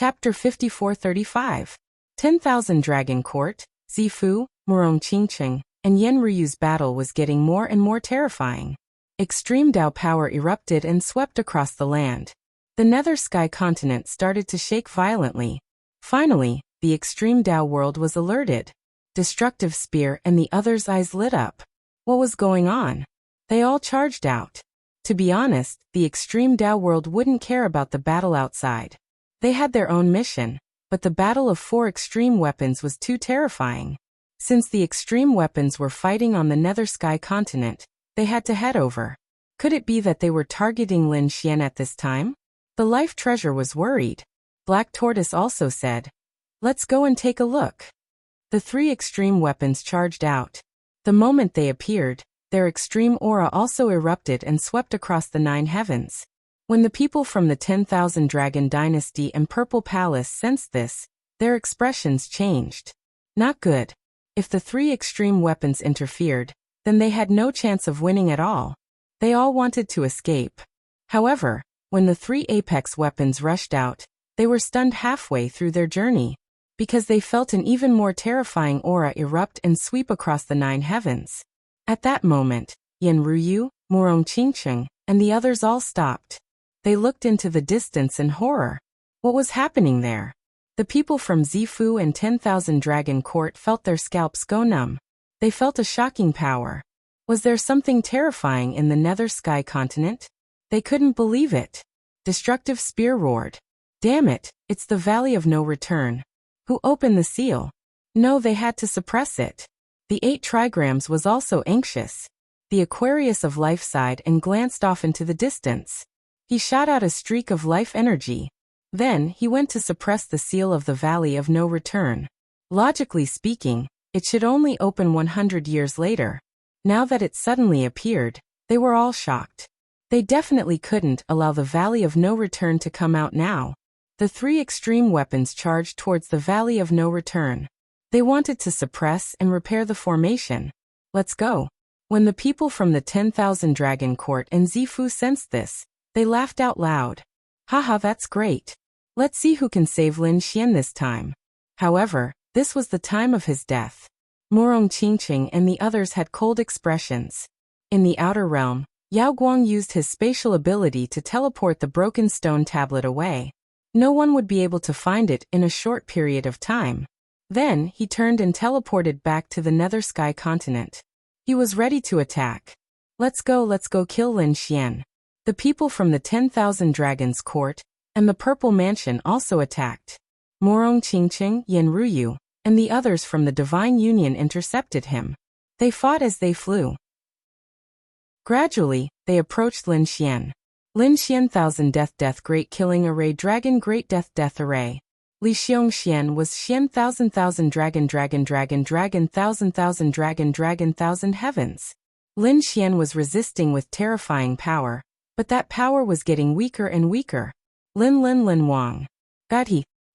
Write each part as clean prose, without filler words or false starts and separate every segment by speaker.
Speaker 1: Chapter 5435. 10,000 Dragon Court, Zifu, Murong Qingqing, and Yen Ryu's battle was getting more and more terrifying. Extreme Dao power erupted and swept across the land. The Nether Sky continent started to shake violently. Finally, the Extreme Dao world was alerted. Destructive Spear and the others' eyes lit up. What was going on? They all charged out. To be honest, the Extreme Dao world wouldn't care about the battle outside. They had their own mission, but the battle of 4 extreme weapons was too terrifying. Since the extreme weapons were fighting on the Nether Sky continent, they had to head over. Could it be that they were targeting Lin Xian at this time? The Life Treasure was worried. Black Tortoise also said, "Let's go and take a look." The 3 extreme weapons charged out. The moment they appeared, their extreme aura also erupted and swept across the 9 heavens. When the people from the 10,000 Dragon Dynasty and Purple Palace sensed this, their expressions changed. Not good. If the 3 extreme weapons interfered, then they had no chance of winning at all. They all wanted to escape. However, when the 3 apex weapons rushed out, they were stunned halfway through their journey, because they felt an even more terrifying aura erupt and sweep across the 9 heavens. At that moment, Yen Ryu, Murong Qingqing, and the others all stopped. They looked into the distance in horror. What was happening there? The people from Zifu and 10,000 Dragon Court felt their scalps go numb. They felt a shocking power. Was there something terrifying in the Nether Sky continent? They couldn't believe it. Destructive Spear roared. Damn it, it's the Valley of No Return. Who opened the seal? No, they had to suppress it. The 8 trigrams was also anxious. The Aquarius of Life sighed and glanced off into the distance. He shot out a streak of life energy. Then, he went to suppress the seal of the Valley of No Return. Logically speaking, it should only open 100 years later. Now that it suddenly appeared, they were all shocked. They definitely couldn't allow the Valley of No Return to come out now. The 3 extreme weapons charged towards the Valley of No Return. They wanted to suppress and repair the formation. Let's go. When the people from the 10,000 Dragon Court and Zifu sensed this, they laughed out loud. Haha, that's great. Let's see who can save Lin Xian this time. However, this was the time of his death. Murong Qingqing and the others had cold expressions. In the outer realm, Yao Guang used his spatial ability to teleport the broken stone tablet away. No one would be able to find it in a short period of time. Then, he turned and teleported back to the Nether Sky continent. He was ready to attack. Let's go kill Lin Xian. The people from the 10,000 Dragons Court and the Purple Mansion also attacked. Murong Qingqing, Yen Ryu, and the others from the Divine Union intercepted him. They fought as they flew. Gradually, they approached Lin Xian. Lin Xian 1000 Death Great Killing Array Dragon Great Death Array. Li Xiong was Xian 1000 Dragon 1000 Dragon 1000 Heavens. Lin Xian was resisting with terrifying power, but that power was getting weaker and weaker. Lin Wang. God,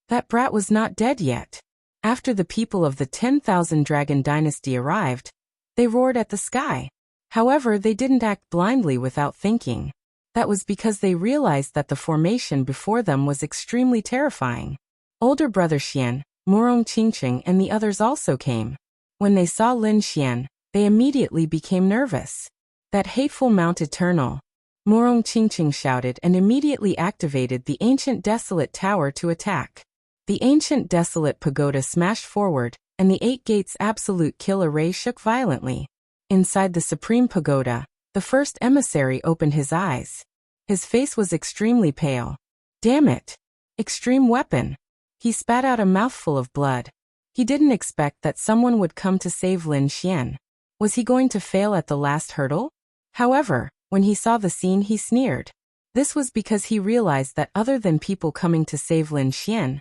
Speaker 1: that brat was not dead yet. After the people of the 10,000 Dragon Dynasty arrived, they roared at the sky. However, they didn't act blindly without thinking. That was because they realized that the formation before them was extremely terrifying. Older brother Xian, Murong Qingqing and the others also came. When they saw Lin Xian, they immediately became nervous. That hateful Mount Eternal. Murong Qingqing shouted and immediately activated the Ancient Desolate Tower to attack. The Ancient Desolate Pagoda smashed forward, and the 8 Gates Absolute Kill Array shook violently. Inside the Supreme Pagoda, the first emissary opened his eyes. His face was extremely pale. Damn it! Extreme weapon! He spat out a mouthful of blood. He didn't expect that someone would come to save Lin Xian. Was he going to fail at the last hurdle? However, when he saw the scene, he sneered. This was because he realized that other than people coming to save Lin Xian,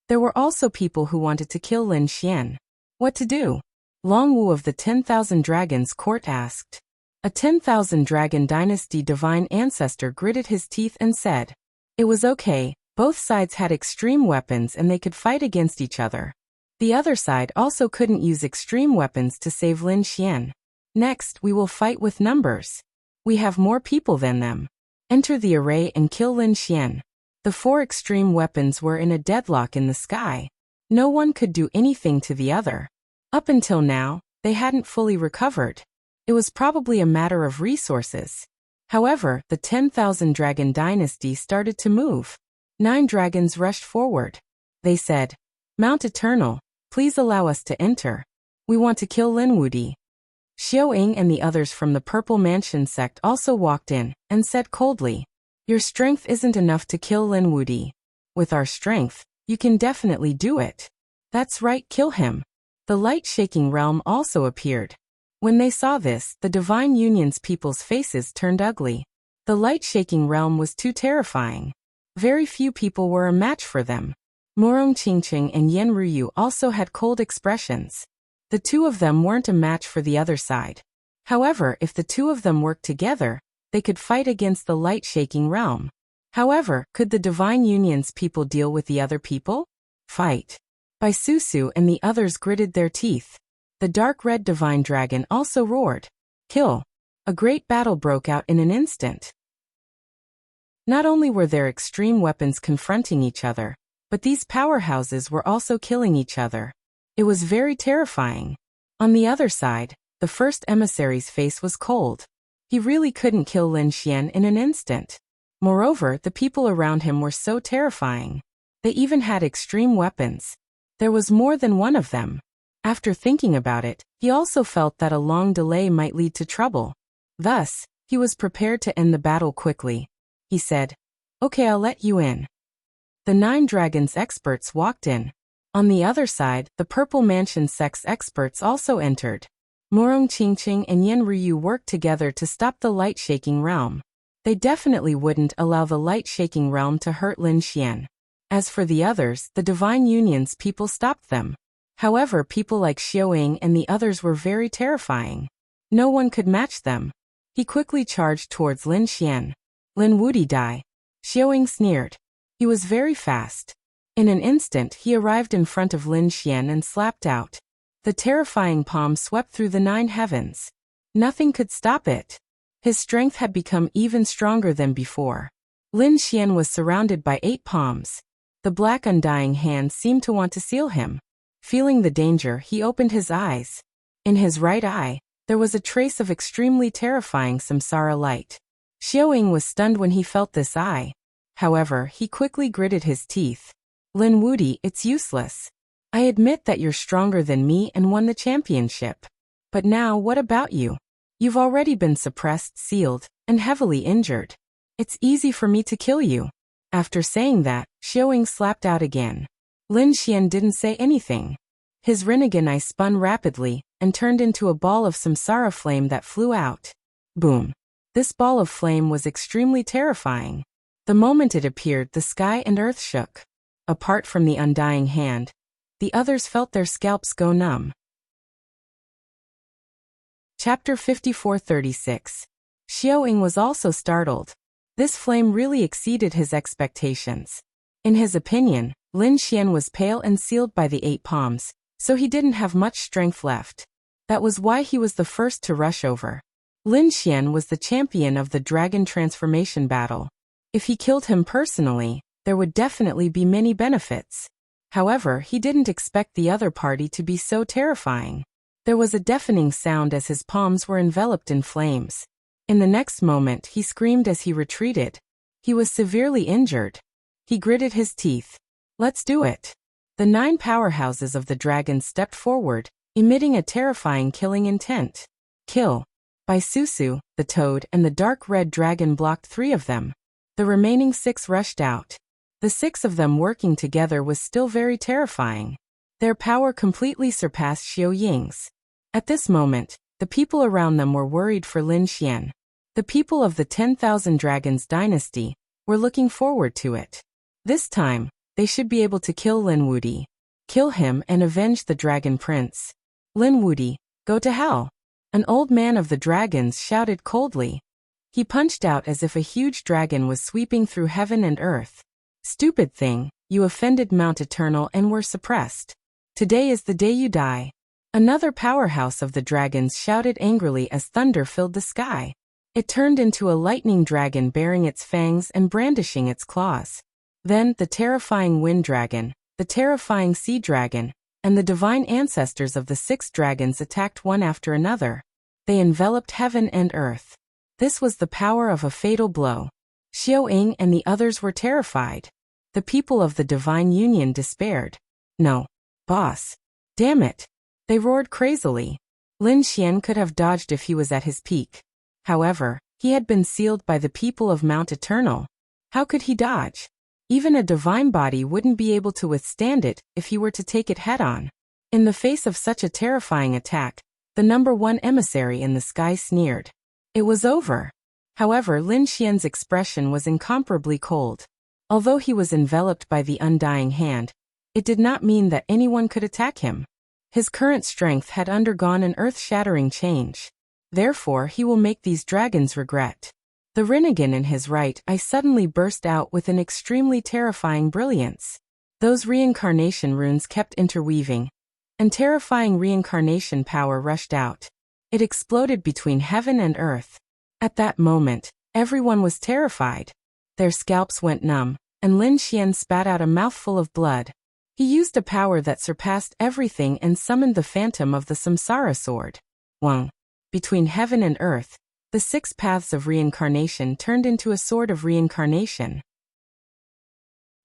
Speaker 1: there were also people who wanted to kill Lin Xian. What to do? Long Wu of the 10,000 Dragons Court asked. A 10,000 Dragon Dynasty divine ancestor gritted his teeth and said, "It was okay, both sides had extreme weapons and they could fight against each other. The other side also couldn't use extreme weapons to save Lin Xian. Next, we will fight with numbers. We have more people than them. Enter the array and kill Lin Xian." The The four extreme weapons were in a deadlock in the sky. No one could do anything to the other. Up until now, they hadn't fully recovered. It was probably a matter of resources. However, the 10,000 Dragon Dynasty started to move. 9 dragons rushed forward. They said, "Mount Eternal, please allow us to enter. We want to kill Lin Wudi." Xiao Ying and the others from the Purple Mansion sect also walked in, and said coldly, "Your strength isn't enough to kill Lin Wudi. With our strength, you can definitely do it." "That's right, kill him." The light-shaking realm also appeared. When they saw this, the Divine Union's people's faces turned ugly. The light-shaking realm was too terrifying. Very few people were a match for them. Murong Qingqing and Yen Ruyu also had cold expressions. The two of them weren't a match for the other side. However, if the two of them worked together, they could fight against the light-shaking realm. However, could the Divine Union's people deal with the other people? Fight. Bai Susu and the others gritted their teeth. The dark red divine dragon also roared, "Kill!" A great battle broke out in an instant. Not only were their extreme weapons confronting each other, but these powerhouses were also killing each other. It was very terrifying. On the other side, the first emissary's face was cold. He really couldn't kill Lin Xian in an instant. Moreover, the people around him were so terrifying. They even had extreme weapons. There was more than one of them. After thinking about it, he also felt that a long delay might lead to trouble. Thus, he was prepared to end the battle quickly. He said, "Okay, I'll let you in." The 9 dragons experts walked in. On the other side, the Purple Mansion sect's experts also entered. Murong Qingqing and Yen Ruyu worked together to stop the light-shaking realm. They definitely wouldn't allow the light-shaking realm to hurt Lin Xian. As for the others, the Divine Union's people stopped them. However, people like Xiao Ying and the others were very terrifying. No one could match them. He quickly charged towards Lin Xian. "Lin Wudi die." Xiao Ying sneered. He was very fast. In an instant, he arrived in front of Lin Xian and slapped out. The terrifying palm swept through the 9 heavens. Nothing could stop it. His strength had become even stronger than before. Lin Xian was surrounded by 8 palms. The black undying hand seemed to want to seal him. Feeling the danger, he opened his eyes. In his right eye, there was a trace of extremely terrifying samsara light. Xiao Ying was stunned when he felt this eye. However, he quickly gritted his teeth. "Lin Wudi, it's useless. I admit that you're stronger than me and won the championship. But now, what about you? You've already been suppressed, sealed, and heavily injured. It's easy for me to kill you." After saying that, Xiao Ying slapped out again. Lin Xian didn't say anything. His Rinnegan eye spun rapidly and turned into a ball of samsara flame that flew out. Boom. This ball of flame was extremely terrifying. The moment it appeared, the sky and earth shook. Apart from the undying hand, the others felt their scalps go numb. Chapter 54-36. Xiao Ying was also startled. This flame really exceeded his expectations. In his opinion, Lin Xian was pale and sealed by the 8 palms, so he didn't have much strength left. That was why he was the first to rush over. Lin Xian was the champion of the dragon transformation battle. If he killed him personally, there would definitely be many benefits. However, he didn't expect the other party to be so terrifying. There was a deafening sound as his palms were enveloped in flames. In the next moment, he screamed as he retreated. He was severely injured. He gritted his teeth. "Let's do it." The 9 powerhouses of the dragon stepped forward, emitting a terrifying killing intent. "Kill." Bai Susu, the toad, and the dark red dragon blocked 3 of them. The remaining 6 rushed out. The 6 of them working together was still very terrifying. Their power completely surpassed Xiao Ying's. At this moment, the people around them were worried for Lin Xian. The people of the 10,000 Dragons dynasty were looking forward to it. This time, they should be able to kill Lin Wudi. Kill him and avenge the Dragon Prince. "Lin Wudi, go to hell." An old man of the dragons shouted coldly. He punched out as if a huge dragon was sweeping through heaven and earth. "Stupid thing, you offended Mount Eternal and were suppressed. Today is the day you die." Another powerhouse of the dragons shouted angrily as thunder filled the sky. It turned into a lightning dragon bearing its fangs and brandishing its claws. Then the terrifying wind dragon, the terrifying sea dragon, and the divine ancestors of the 6 dragons attacked one after another. They enveloped heaven and earth. This was the power of a fatal blow. Xiao Ying and the others were terrified. The people of the divine union despaired. No. Boss. Damn it. They roared crazily. Lin Xian could have dodged if he was at his peak. However, he had been sealed by the people of Mount Eternal. How could he dodge? Even a divine body wouldn't be able to withstand it if he were to take it head-on. In the face of such a terrifying attack, the #1 emissary in the sky sneered. It was over. However, Lin Xian's expression was incomparably cold. Although he was enveloped by the undying hand, it did not mean that anyone could attack him. His current strength had undergone an earth-shattering change. Therefore, he will make these dragons regret. The Rinnegan in his right eye suddenly burst out with an extremely terrifying brilliance. Those reincarnation runes kept interweaving, and terrifying reincarnation power rushed out. It exploded between heaven and earth. At that moment, everyone was terrified. Their scalps went numb, and Lin Xian spat out a mouthful of blood. He used a power that surpassed everything and summoned the phantom of the Samsara sword. Wang. Between heaven and earth, the 6 paths of reincarnation turned into a sword of reincarnation.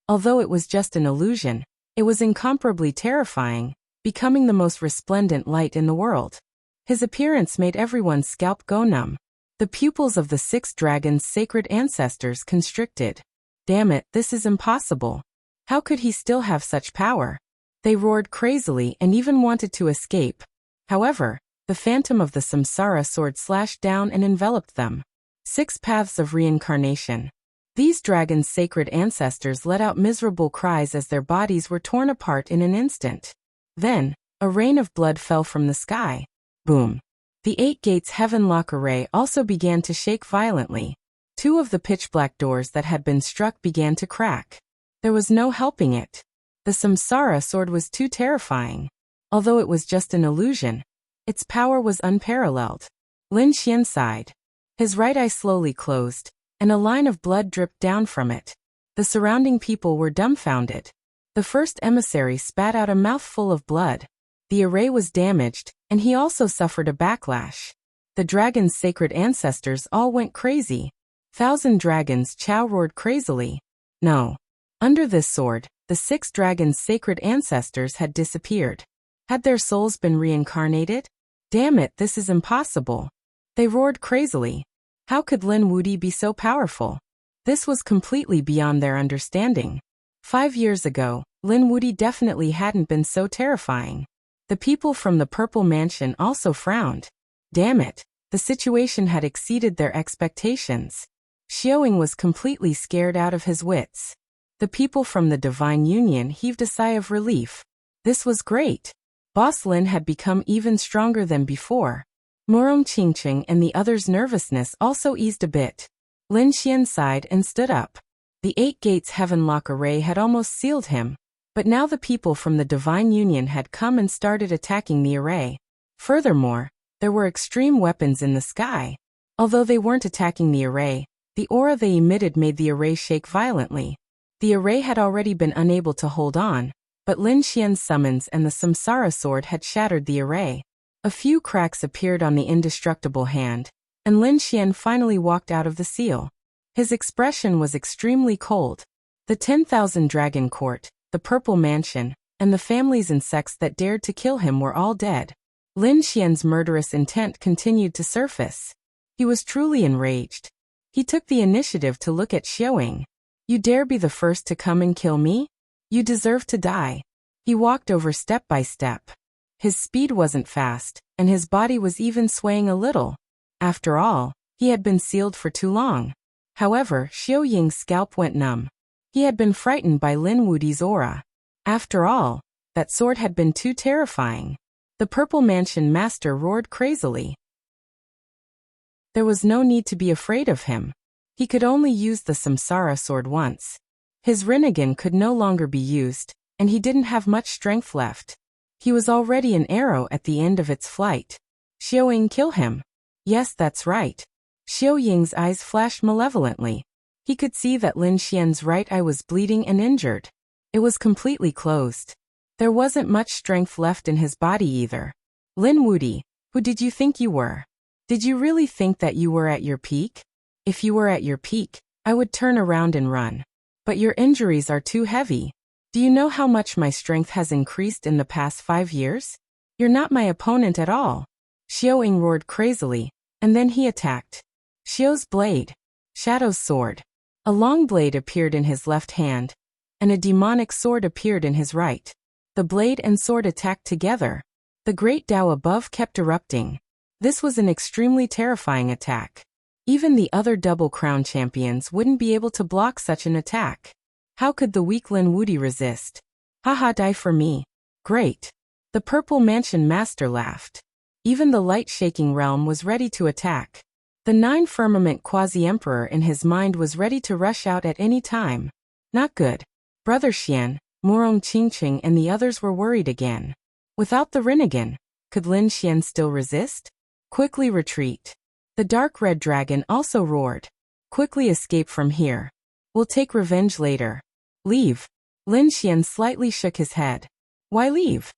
Speaker 1: Although it was just an illusion, it was incomparably terrifying, becoming the most resplendent light in the world. His appearance made everyone's scalp go numb. The pupils of the 6 dragons' sacred ancestors constricted. Damn it, this is impossible. How could he still have such power? They roared crazily and even wanted to escape. However, the phantom of the Samsara sword slashed down and enveloped them. 6 paths of reincarnation. These dragons' sacred ancestors let out miserable cries as their bodies were torn apart in an instant. Then, a rain of blood fell from the sky. Boom. The 8 gates heaven-lock array also began to shake violently. 2 of the pitch-black doors that had been struck began to crack. There was no helping it. The Samsara sword was too terrifying. Although it was just an illusion, its power was unparalleled. Lin Xian sighed. His right eye slowly closed, and a line of blood dripped down from it. The surrounding people were dumbfounded. The first emissary spat out a mouthful of blood. The array was damaged, and he also suffered a backlash. The dragon's sacred ancestors all went crazy. 1,000 dragons Chow roared crazily. No. Under this sword, the 6 dragons' sacred ancestors had disappeared. Had their souls been reincarnated? Damn it, this is impossible. They roared crazily. How could Lin Wudi be so powerful? This was completely beyond their understanding. 5 years ago, Lin Wudi definitely hadn't been so terrifying. The people from the Purple Mansion also frowned. Damn it, the situation had exceeded their expectations. Xiaoying was completely scared out of his wits. The people from the Divine Union heaved a sigh of relief. This was great. Boss Lin had become even stronger than before. Murong Qingqing and the others' nervousness also eased a bit. Lin Xian sighed and stood up. The 8 gates heaven-lock array had almost sealed him. But now the people from the Divine Union had come and started attacking the array. Furthermore, there were extreme weapons in the sky. Although they weren't attacking the array, the aura they emitted made the array shake violently. The array had already been unable to hold on, but Lin Xian's summons and the Samsara sword had shattered the array. A few cracks appeared on the indestructible hand, and Lin Xian finally walked out of the seal. His expression was extremely cold. The 10,000 Dragon Court, the Purple Mansion, and the families and sects that dared to kill him were all dead. Lin Xian's murderous intent continued to surface. He was truly enraged. He took the initiative to look at Xiaoying. You dare be the first to come and kill me? You deserve to die. He walked over step by step. His speed wasn't fast, and his body was even swaying a little. After all, he had been sealed for too long. However, Xiaoying's scalp went numb. He had been frightened by Lin Wudi's aura. After all, that sword had been too terrifying. The Purple Mansion master roared crazily. There was no need to be afraid of him. He could only use the Samsara sword once. His Rinnegan could no longer be used, and he didn't have much strength left. He was already an arrow at the end of its flight. Xiaoying, kill him. Yes, that's right. Xiaoying's eyes flashed malevolently. He could see that Lin Xian's right eye was bleeding and injured. It was completely closed. There wasn't much strength left in his body either. Lin Wudi, who did you think you were? Did you really think that you were at your peak? If you were at your peak, I would turn around and run. But your injuries are too heavy. Do you know how much my strength has increased in the past 5 years? You're not my opponent at all. Xiao Ying roared crazily, and then he attacked. Xiao's blade. Shadow's sword. A long blade appeared in his left hand, and a demonic sword appeared in his right. The blade and sword attacked together. The great Tao above kept erupting. This was an extremely terrifying attack. Even the other double crown champions wouldn't be able to block such an attack. How could the weak Lin Wudi resist? Haha, die for me. Great. The Purple Mansion Master laughed. Even the light-shaking realm was ready to attack. The 9 Firmament Quasi-Emperor in his mind was ready to rush out at any time. Not good. Brother Xian, Murong Qingqing and the others were worried again. Without the Rinnegan, could Lin Xian still resist? Quickly retreat. The dark red dragon also roared. Quickly escape from here. We'll take revenge later. Leave. Lin Xian slightly shook his head. Why leave?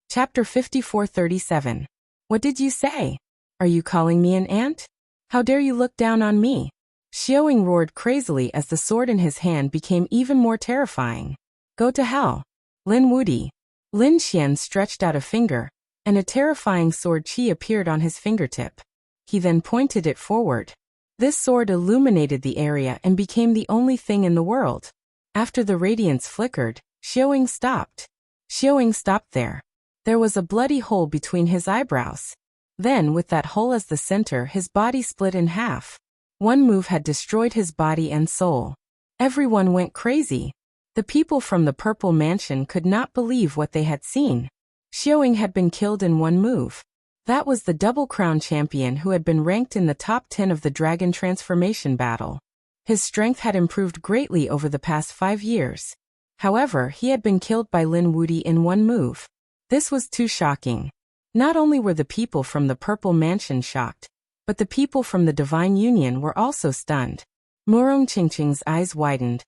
Speaker 1: Chapter 54:37. What did you say? Are you calling me an ant? How dare you look down on me? Xiao Ying roared crazily as the sword in his hand became even more terrifying. Go to hell. Lin Wudi. Lin Xian stretched out a finger, and a terrifying sword chi appeared on his fingertip. He then pointed it forward. This sword illuminated the area and became the only thing in the world. After the radiance flickered, Xiao Ying stopped. Xiao Ying stopped there. There was a bloody hole between his eyebrows. Then, with that hole as the center, his body split in half. One move had destroyed his body and soul. Everyone went crazy. The people from the Purple Mansion could not believe what they had seen. Xiao Ying had been killed in one move. That was the Double Crown champion who had been ranked in the top 10 of the Dragon Transformation battle. His strength had improved greatly over the past 5 years. However, he had been killed by Lin Wudi in one move. This was too shocking. Not only were the people from the Purple Mansion shocked, but the people from the Divine Union were also stunned. Murong Qingqing's eyes widened,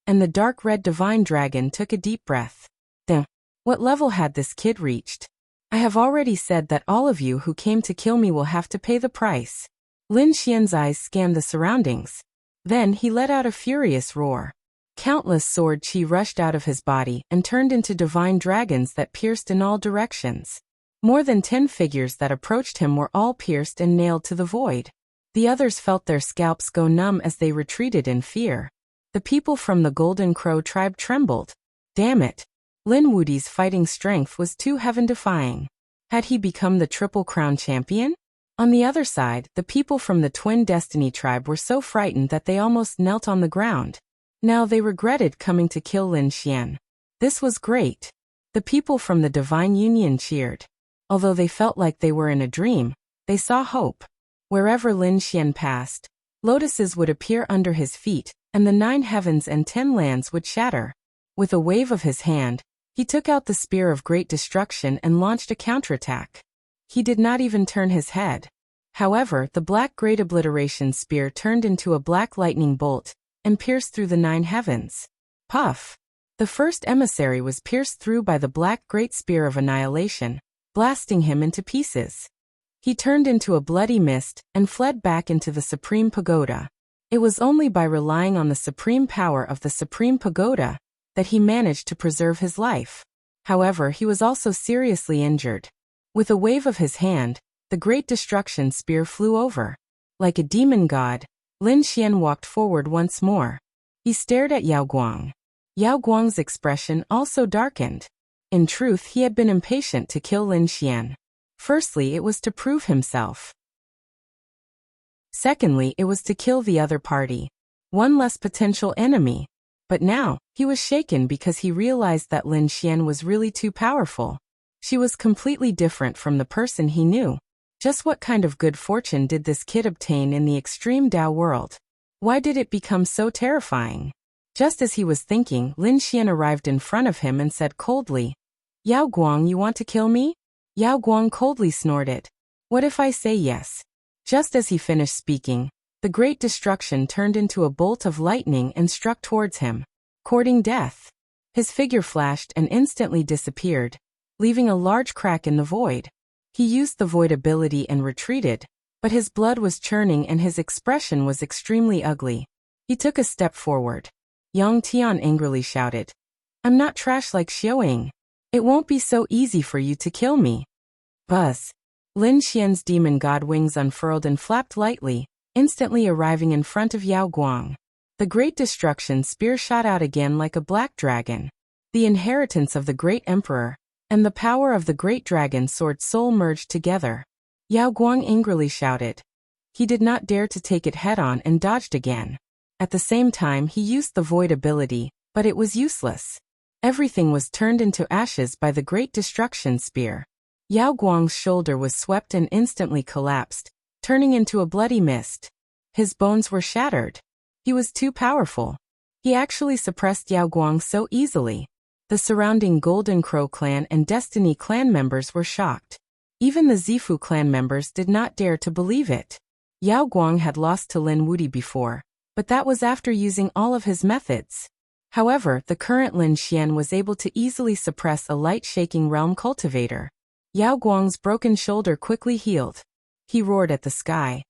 Speaker 1: and the dark red Divine Dragon took a deep breath. Damn, what level had this kid reached? I have already said that all of you who came to kill me will have to pay the price. Lin Xian's eyes scanned the surroundings. Then he let out a furious roar. Countless sword chi rushed out of his body and turned into divine dragons that pierced in all directions. More than 10 figures that approached him were all pierced and nailed to the void. The others felt their scalps go numb as they retreated in fear. The people from the Golden Crow tribe trembled. Damn it! Lin Wudi's fighting strength was too heaven-defying. Had he become the Triple Crown champion? On the other side, the people from the Twin Destiny tribe were so frightened that they almost knelt on the ground. Now they regretted coming to kill Lin Xian. This was great. The people from the Divine Union cheered. Although they felt like they were in a dream, they saw hope. Wherever Lin Xian passed, lotuses would appear under his feet, and the 9 heavens and 10 lands would shatter. With a wave of his hand, he took out the Spear of Great Destruction and launched a counterattack. He did not even turn his head. However, the Black Great Obliteration Spear turned into a black lightning bolt and pierced through the 9 heavens. Puff! The first emissary was pierced through by the Black Great Spear of Annihilation, blasting him into pieces. He turned into a bloody mist and fled back into the Supreme Pagoda. It was only by relying on the supreme power of the Supreme Pagoda that he managed to preserve his life. However, he was also seriously injured. With a wave of his hand, the Great Destruction Spear flew over. Like a demon god, Lin Xian walked forward once more. He stared at Yao Guang. Yao Guang's expression also darkened. In truth, he had been impatient to kill Lin Xian. Firstly, it was to prove himself. Secondly, it was to kill the other party. One less potential enemy. But now, he was shaken because he realized that Lin Xian was really too powerful. She was completely different from the person he knew. Just what kind of good fortune did this kid obtain in the extreme Tao world? Why did it become so terrifying? Just as he was thinking, Lin Xian arrived in front of him and said coldly, "Yao Guang, you want to kill me?" Yao Guang coldly snorted. "What if I say yes?" Just as he finished speaking, The great destruction turned into a bolt of lightning and struck towards him, courting death. His figure flashed and instantly disappeared, leaving a large crack in the void. He used the void ability and retreated, but his blood was churning and his expression was extremely ugly. He took a step forward. Yang Tian angrily shouted, "I'm not trash like Xiaoying. It won't be so easy for you to kill me." Buzz. Lin Xian's demon god wings unfurled and flapped lightly, instantly arriving in front of Yao Guang. The great destruction spear shot out again like a black dragon. The inheritance of the great emperor and the power of the great dragon sword soul merged together. Yao Guang angrily shouted. He did not dare to take it head-on and dodged again. At the same time he used the void ability, but it was useless. Everything was turned into ashes by the great destruction spear. Yao Guang's shoulder was swept and instantly collapsed, turning into a bloody mist. His bones were shattered. He was too powerful. He actually suppressed Yao Guang so easily. The surrounding Golden Crow clan and Destiny clan members were shocked. Even the Zifu clan members did not dare to believe it. Yao Guang had lost to Lin Wuti before, but that was after using all of his methods. However, the current Lin Xian was able to easily suppress a light-shaking realm cultivator. Yao Guang's broken shoulder quickly healed. He roared at the sky.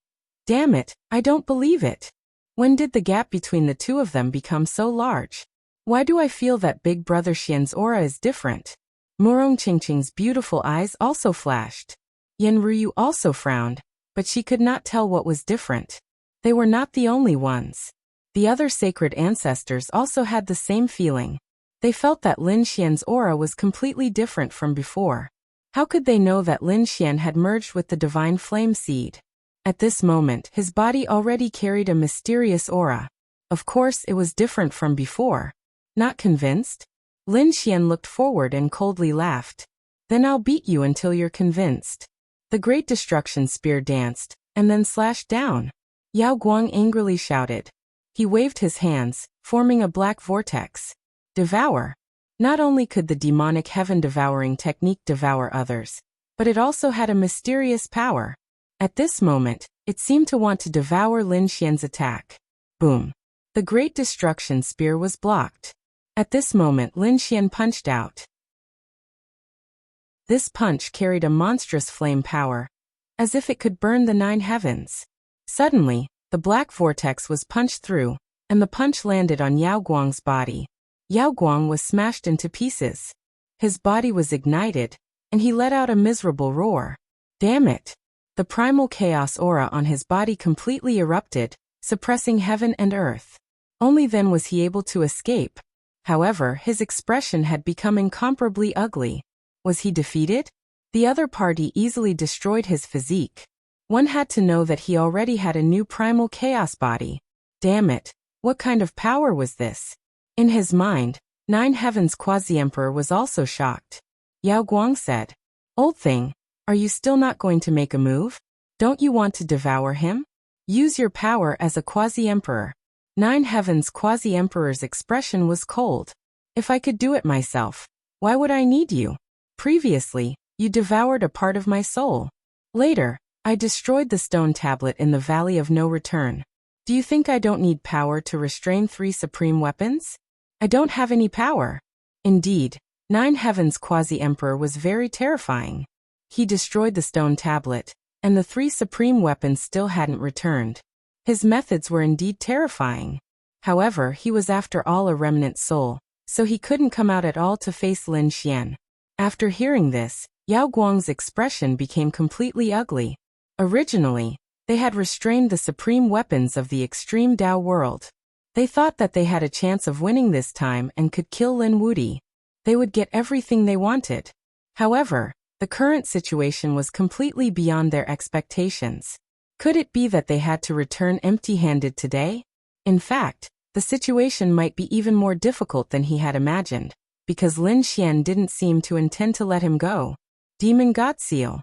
Speaker 1: "Damn it, I don't believe it. When did the gap between the two of them become so large? Why do I feel that Big Brother Xian's aura is different?" Murong Qingqing's beautiful eyes also flashed. Yan Ruyu also frowned, but she could not tell what was different. They were not the only ones. The other sacred ancestors also had the same feeling. They felt that Lin Xian's aura was completely different from before. How could they know that Lin Xian had merged with the divine flame seed? At this moment, his body already carried a mysterious aura. Of course, it was different from before. Not convinced? Lin Xian looked forward and coldly laughed. "Then I'll beat you until you're convinced." The great destruction spear danced, and then slashed down. Yao Guang angrily shouted. He waved his hands, forming a black vortex. Devour. Not only could the demonic heaven-devouring technique devour others, but it also had a mysterious power. At this moment, it seemed to want to devour Lin Xian's attack. Boom. The great destruction spear was blocked. At this moment Lin Xian punched out. This punch carried a monstrous flame power, as if it could burn the 9 heavens. Suddenly, the black vortex was punched through, and the punch landed on Yao Guang's body. Yao Guang was smashed into pieces. His body was ignited, and he let out a miserable roar. Damn it! The primal chaos aura on his body completely erupted, suppressing heaven and earth. Only then was he able to escape. However, his expression had become incomparably ugly. Was he defeated? The other party easily destroyed his physique. One had to know that he already had a new primal chaos body. Damn it, what kind of power was this? In his mind, 9 Heavens Quasi-Emperor was also shocked. Yao Guang said, "Old thing, are you still not going to make a move? Don't you want to devour him? Use your power as a Quasi-Emperor." 9 Heavens Quasi-Emperor's expression was cold. "If I could do it myself, why would I need you? Previously, you devoured a part of my soul. Later, I destroyed the stone tablet in the Valley of No Return. Do you think I don't need power to restrain 3 supreme weapons? I don't have any power." Indeed, 9 Heavens Quasi-Emperor was very terrifying. He destroyed the stone tablet, and the 3 supreme weapons still hadn't returned. His methods were indeed terrifying. However, he was after all a remnant soul, so he couldn't come out at all to face Lin Xian. After hearing this, Yao Guang's expression became completely ugly. Originally, they had restrained the supreme weapons of the extreme Dao world. They thought that they had a chance of winning this time and could kill Lin Wuti. They would get everything they wanted. However, the current situation was completely beyond their expectations. Could it be that they had to return empty-handed today? In fact, the situation might be even more difficult than he had imagined, because Lin Xian didn't seem to intend to let him go. Demon God Seal.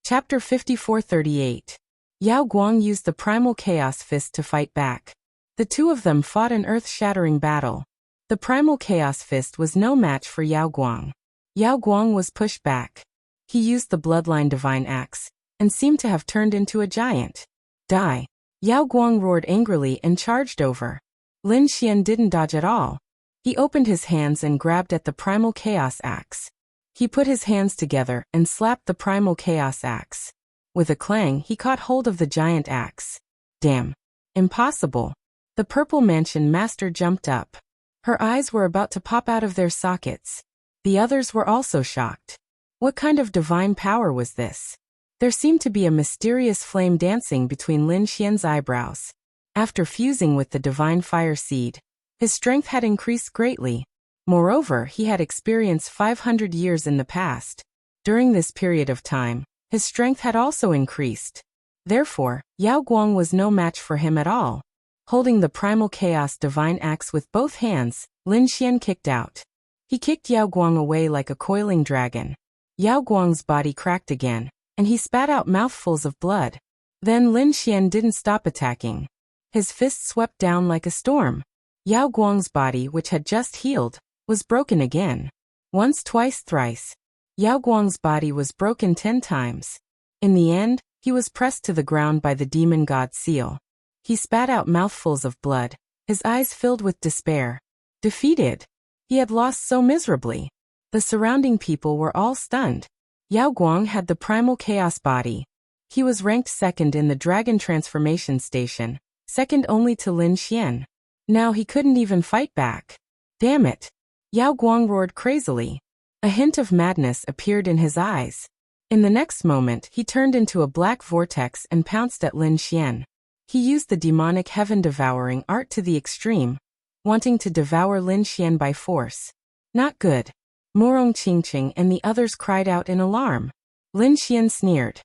Speaker 1: Chapter 5438. Yao Guang used the primal chaos fist to fight back. The two of them fought an earth-shattering battle. The primal chaos fist was no match for Yao Guang. Yao Guang was pushed back. He used the bloodline divine axe, and seemed to have turned into a giant. Die! Yao Guang roared angrily and charged over. Lin Xian didn't dodge at all. He opened his hands and grabbed at the primal chaos axe. He put his hands together and slapped the primal chaos axe. With a clang, he caught hold of the giant axe. Damn! Impossible! The Purple Mansion Master jumped up. Her eyes were about to pop out of their sockets. The others were also shocked. What kind of divine power was this? There seemed to be a mysterious flame dancing between Lin Xian's eyebrows. After fusing with the divine fire seed, his strength had increased greatly. Moreover, he had experienced 500 years in the past. During this period of time, his strength had also increased. Therefore, Yao Guang was no match for him at all. Holding the primal chaos divine axe with both hands, Lin Xian kicked out. He kicked Yao Guang away like a coiling dragon. Yao Guang's body cracked again, and he spat out mouthfuls of blood. Then Lin Xian didn't stop attacking. His fists swept down like a storm. Yao Guang's body, which had just healed, was broken again. Once, twice, thrice. Yao Guang's body was broken 10 times. In the end, he was pressed to the ground by the demon god seal. He spat out mouthfuls of blood, his eyes filled with despair. Defeated. He had lost so miserably. The surrounding people were all stunned. Yao Guang had the primal chaos body. He was ranked second in the dragon transformation station, second only to Lin Xian. Now he couldn't even fight back. Damn it! Yao Guang roared crazily. A hint of madness appeared in his eyes. In the next moment, he turned into a black vortex and pounced at Lin Xian. He used the demonic heaven-devouring art to the extreme, wanting to devour Lin Xian by force. Not good. Murong Qingqing and the others cried out in alarm. Lin Xian sneered.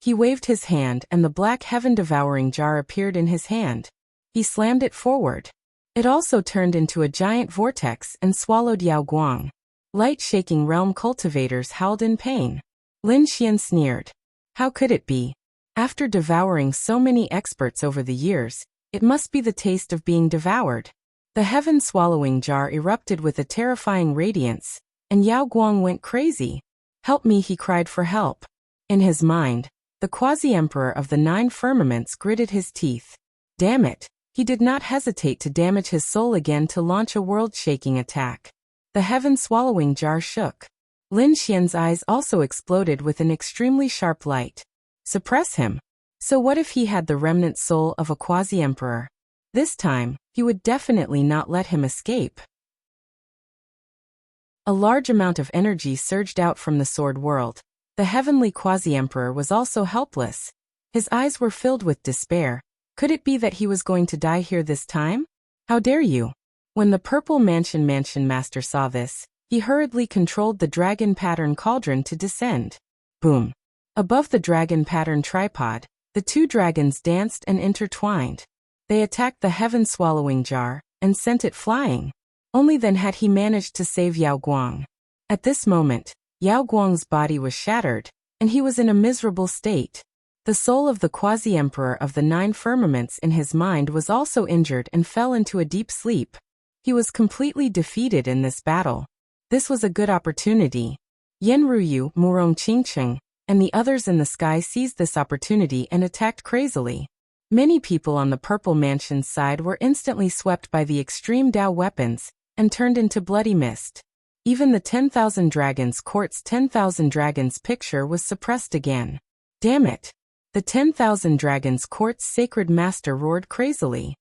Speaker 1: He waved his hand and the black heaven-devouring jar appeared in his hand. He slammed it forward. It also turned into a giant vortex and swallowed Yao Guang. Light-shaking realm cultivators howled in pain. Lin Xian sneered. How could it be? After devouring so many experts over the years, it must be the taste of being devoured. The heaven-swallowing jar erupted with a terrifying radiance, and Yao Guang went crazy. Help me, he cried for help. In his mind, the quasi-emperor of the 9 firmaments gritted his teeth. Damn it! He did not hesitate to damage his soul again to launch a world-shaking attack. The heaven-swallowing jar shook. Lin Xian's eyes also exploded with an extremely sharp light. Suppress him. So what if he had the remnant soul of a quasi-emperor? This time, he would definitely not let him escape. A large amount of energy surged out from the sword world. The heavenly quasi-emperor was also helpless. His eyes were filled with despair. Could it be that he was going to die here this time? How dare you? When the Purple Mansion Master saw this, he hurriedly controlled the dragon pattern cauldron to descend. Boom! Above the dragon pattern tripod, the 2 dragons danced and intertwined. They attacked the heaven-swallowing jar and sent it flying. Only then had he managed to save Yao Guang. At this moment, Yao Guang's body was shattered, and he was in a miserable state. The soul of the quasi-emperor of the 9 firmaments in his mind was also injured and fell into a deep sleep. He was completely defeated in this battle. This was a good opportunity. Yan Ruyu, Murong Qingqing, and the others in the sky seized this opportunity and attacked crazily. Many people on the Purple Mansion's side were instantly swept by the extreme Dao weapons and turned into bloody mist. Even the 10,000 Dragons Court's 10,000 Dragons picture was suppressed again. Damn it! The 10,000 Dragons Court's sacred master roared crazily.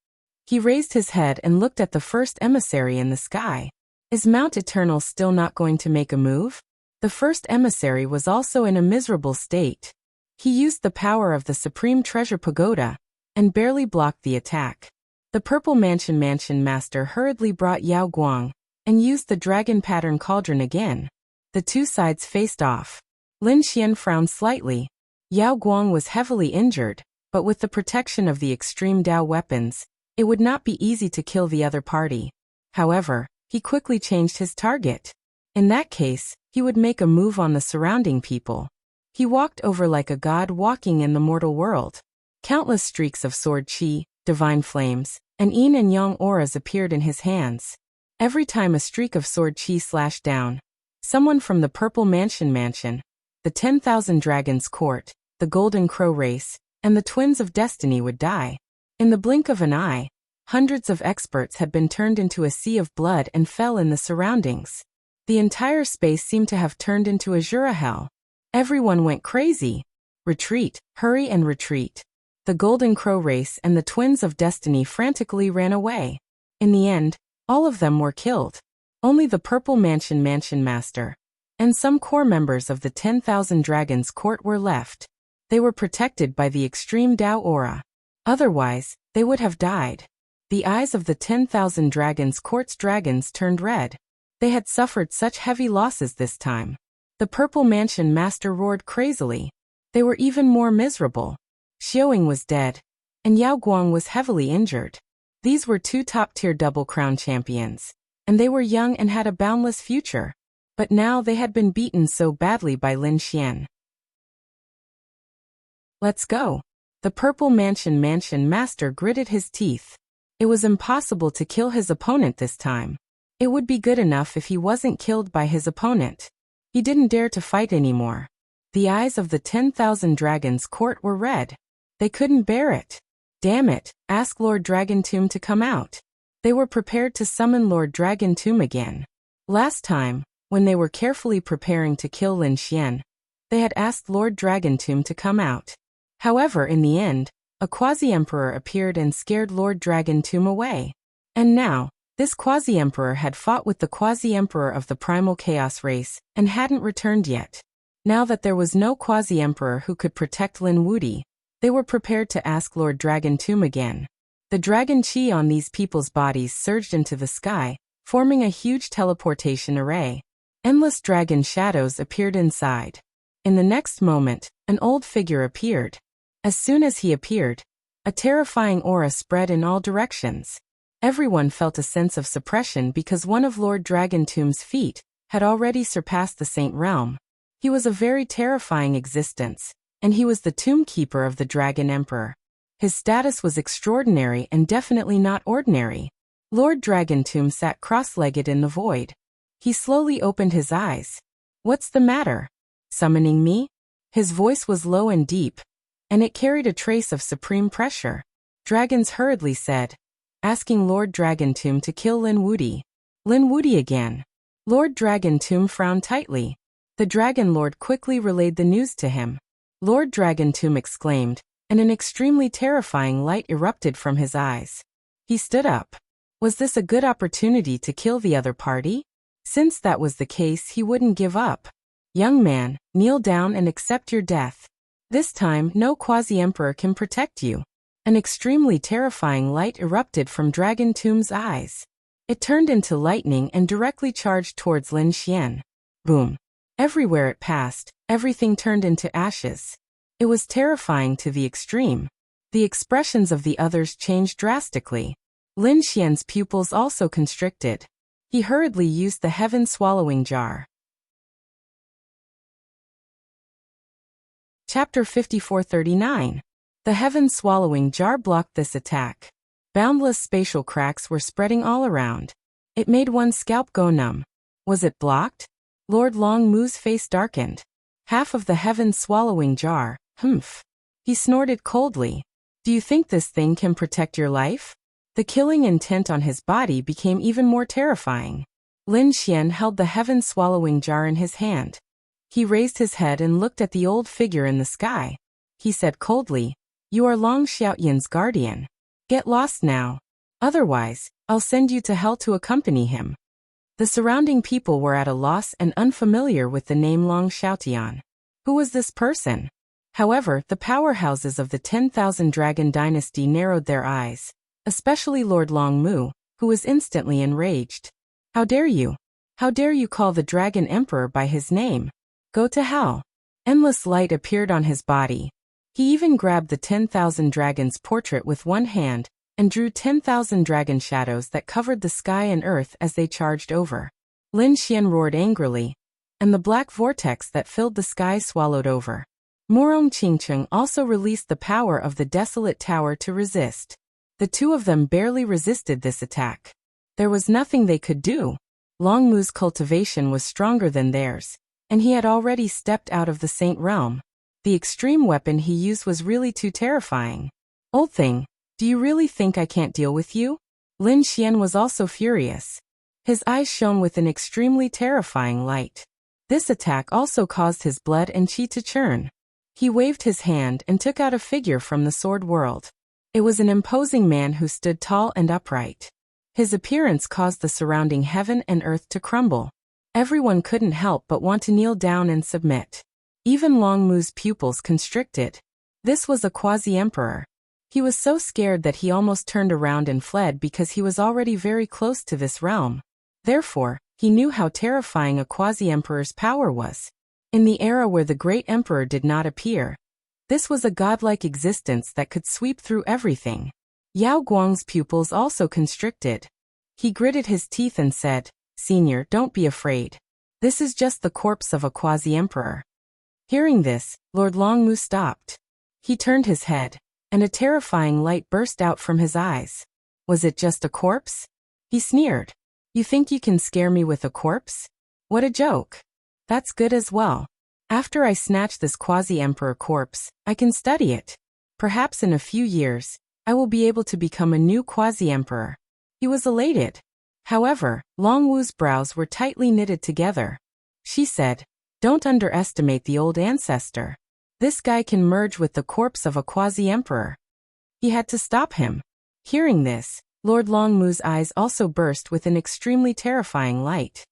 Speaker 1: He raised his head and looked at the first emissary in the sky. Is Mount Eternal still not going to make a move? The first emissary was also in a miserable state. He used the power of the Supreme Treasure Pagoda and barely blocked the attack. The Purple Mansion Master hurriedly brought Yao Guang and used the dragon pattern cauldron again. The 2 sides faced off. Lin Xian frowned slightly. Yao Guang was heavily injured, but with the protection of the extreme Dao weapons, it would not be easy to kill the other party. However, he quickly changed his target. In that case, he would make a move on the surrounding people. He walked over like a god walking in the mortal world. Countless streaks of sword qi, divine flames, and yin and yang auras appeared in his hands. Every time a streak of sword qi slashed down, someone from the Purple Mansion, the 10,000 Dragons Court, the Golden Crow race, and the Twins of Destiny would die. In the blink of an eye, hundreds of experts had been turned into a sea of blood and fell in the surroundings. The entire space seemed to have turned into Azura hell. Everyone went crazy. Retreat, hurry and retreat. The Golden Crow race and the Twins of Destiny frantically ran away. In the end, all of them were killed. Only the Purple Mansion Master and some core members of the 10,000 Dragons Court were left. They were protected by the extreme Dao aura. Otherwise, they would have died. The eyes of the 10,000 Dragons Court's dragons turned red. They had suffered such heavy losses this time. The Purple Mansion Master roared crazily. They were even more miserable. Xiaoying was dead, and Yao Guang was heavily injured. These were two top-tier Double Crown champions, and they were young and had a boundless future. But now they had been beaten so badly by Lin Xian. Let's go. The Purple Mansion Master gritted his teeth. It was impossible to kill his opponent this time. It would be good enough if he wasn't killed by his opponent. He didn't dare to fight anymore. The eyes of the 10,000 Dragons Court were red. They couldn't bear it. Damn it, ask Lord Dragon Tomb to come out. They were prepared to summon Lord Dragon Tomb again. Last time, when they were carefully preparing to kill Lin Xian, they had asked Lord Dragon Tomb to come out. However, in the end, a quasi-emperor appeared and scared Lord Dragon Tomb away. And now, this quasi-emperor had fought with the quasi-emperor of the Primal Chaos race and hadn't returned yet. Now that there was no quasi-emperor who could protect Lin Wuti, they were prepared to ask Lord Dragon Tomb again. The dragon chi on these people's bodies surged into the sky, forming a huge teleportation array. Endless dragon shadows appeared inside. In the next moment, an old figure appeared. As soon as he appeared, a terrifying aura spread in all directions. Everyone felt a sense of suppression because one of Lord Dragon Tomb's feet had already surpassed the Saint Realm. He was a very terrifying existence, and he was the tomb keeper of the Dragon Emperor. His status was extraordinary and definitely not ordinary. Lord Dragon Tomb sat cross-legged in the void. He slowly opened his eyes. What's the matter? Summoning me? His voice was low and deep, and it carried a trace of supreme pressure. Dragons hurriedly said, asking Lord Dragon Tomb to kill Lin Wuti. Lin Wuti again. Lord Dragon Tomb frowned tightly. The Dragon Lord quickly relayed the news to him. Lord Dragon Tomb exclaimed, and an extremely terrifying light erupted from his eyes. He stood up. Was this a good opportunity to kill the other party? Since that was the case, he wouldn't give up. Young man, kneel down and accept your death. This time, no quasi-emperor can protect you. An extremely terrifying light erupted from Dragon Tomb's eyes. It turned into lightning and directly charged towards Lin Xian. Boom. Everywhere it passed, everything turned into ashes. It was terrifying to the extreme. The expressions of the others changed drastically. Lin Xian's pupils also constricted. He hurriedly used the heaven-swallowing jar. Chapter 5439. The heaven-swallowing jar blocked this attack. Boundless spatial cracks were spreading all around. It made one's scalp go numb. Was it blocked? Lord Long Mu's face darkened. Half of the heaven-swallowing jar, humph. He snorted coldly. Do you think this thing can protect your life? The killing intent on his body became even more terrifying. Lin Xian held the heaven-swallowing jar in his hand. He raised his head and looked at the old figure in the sky. He said coldly, "You are Long Xiaoyan's guardian. Get lost now. Otherwise, I'll send you to hell to accompany him." The surrounding people were at a loss and unfamiliar with the name Long Xiaotian. Who was this person? However, the powerhouses of the 10,000 Dragon Dynasty narrowed their eyes, especially Lord Long Mu, who was instantly enraged. How dare you? How dare you call the Dragon Emperor by his name? Go to hell. Endless light appeared on his body. He even grabbed the 10,000 Dragons portrait with one hand, and drew 10,000 dragon shadows that covered the sky and earth as they charged over. Lin Xian roared angrily, and the black vortex that filled the sky swallowed over. Murong Qingcheng also released the power of the desolate tower to resist. The two of them barely resisted this attack. There was nothing they could do. Long Mu's cultivation was stronger than theirs, and he had already stepped out of the Saint Realm. The extreme weapon he used was really too terrifying. Old thing, do you really think I can't deal with you? Lin Xian was also furious. His eyes shone with an extremely terrifying light. This attack also caused his blood and qi to churn. He waved his hand and took out a figure from the sword world. It was an imposing man who stood tall and upright. His appearance caused the surrounding heaven and earth to crumble. Everyone couldn't help but want to kneel down and submit. Even Long Mu's pupils constricted. This was a quasi-emperor. He was so scared that he almost turned around and fled because he was already very close to this realm. Therefore, he knew how terrifying a quasi-emperor's power was. In the era where the great emperor did not appear, this was a godlike existence that could sweep through everything. Yao Guang's pupils also constricted. He gritted his teeth and said, "Senior, don't be afraid. This is just the corpse of a quasi-emperor." Hearing this, Lord Longmu stopped. He turned his head, and a terrifying light burst out from his eyes. Was it just a corpse? He sneered. You think you can scare me with a corpse? What a joke. That's good as well. After I snatch this quasi-emperor corpse, I can study it. Perhaps in a few years, I will be able to become a new quasi-emperor. He was elated. However, Long Wu's brows were tightly knitted together. She said, "Don't underestimate the old ancestor. This guy can merge with the corpse of a quasi-emperor." He had to stop him. Hearing this, Lord Longmu's eyes also burst with an extremely terrifying light.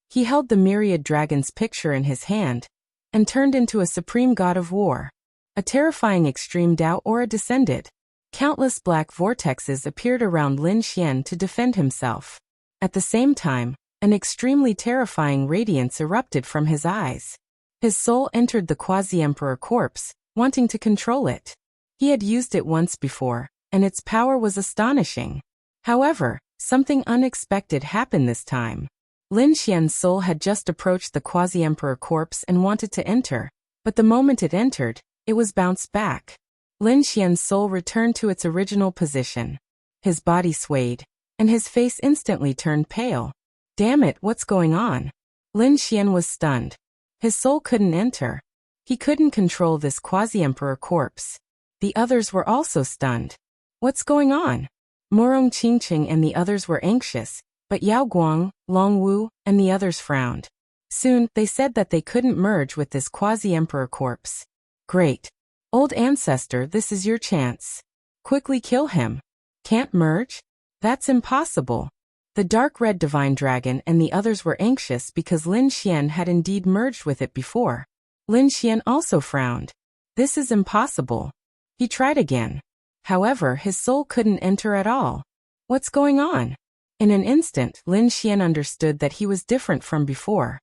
Speaker 1: He held the myriad dragon's picture in his hand, and turned into a supreme god of war. A terrifying extreme Dao aura descended. Countless black vortexes appeared around Lin Xian to defend himself. At the same time, an extremely terrifying radiance erupted from his eyes. His soul entered the quasi-emperor corpse, wanting to control it. He had used it once before, and its power was astonishing. However, something unexpected happened this time. Lin Xian's soul had just approached the quasi-emperor corpse and wanted to enter, but the moment it entered, it was bounced back. Lin Xian's soul returned to its original position. His body swayed, and his face instantly turned pale. Damn it, what's going on? Lin Xian was stunned. His soul couldn't enter. He couldn't control this quasi-emperor corpse. The others were also stunned. What's going on? Morong Qingqing and the others were anxious, but Yao Guang, Long Wu, and the others frowned. Soon, they said that they couldn't merge with this quasi-emperor corpse. Great. Old ancestor, this is your chance. Quickly kill him. Can't merge? That's impossible. The dark red divine dragon and the others were anxious because Lin Xian had indeed merged with it before. Lin Xian also frowned. This is impossible. He tried again. However, his soul couldn't enter at all. What's going on? In an instant, Lin Xian understood that he was different from before.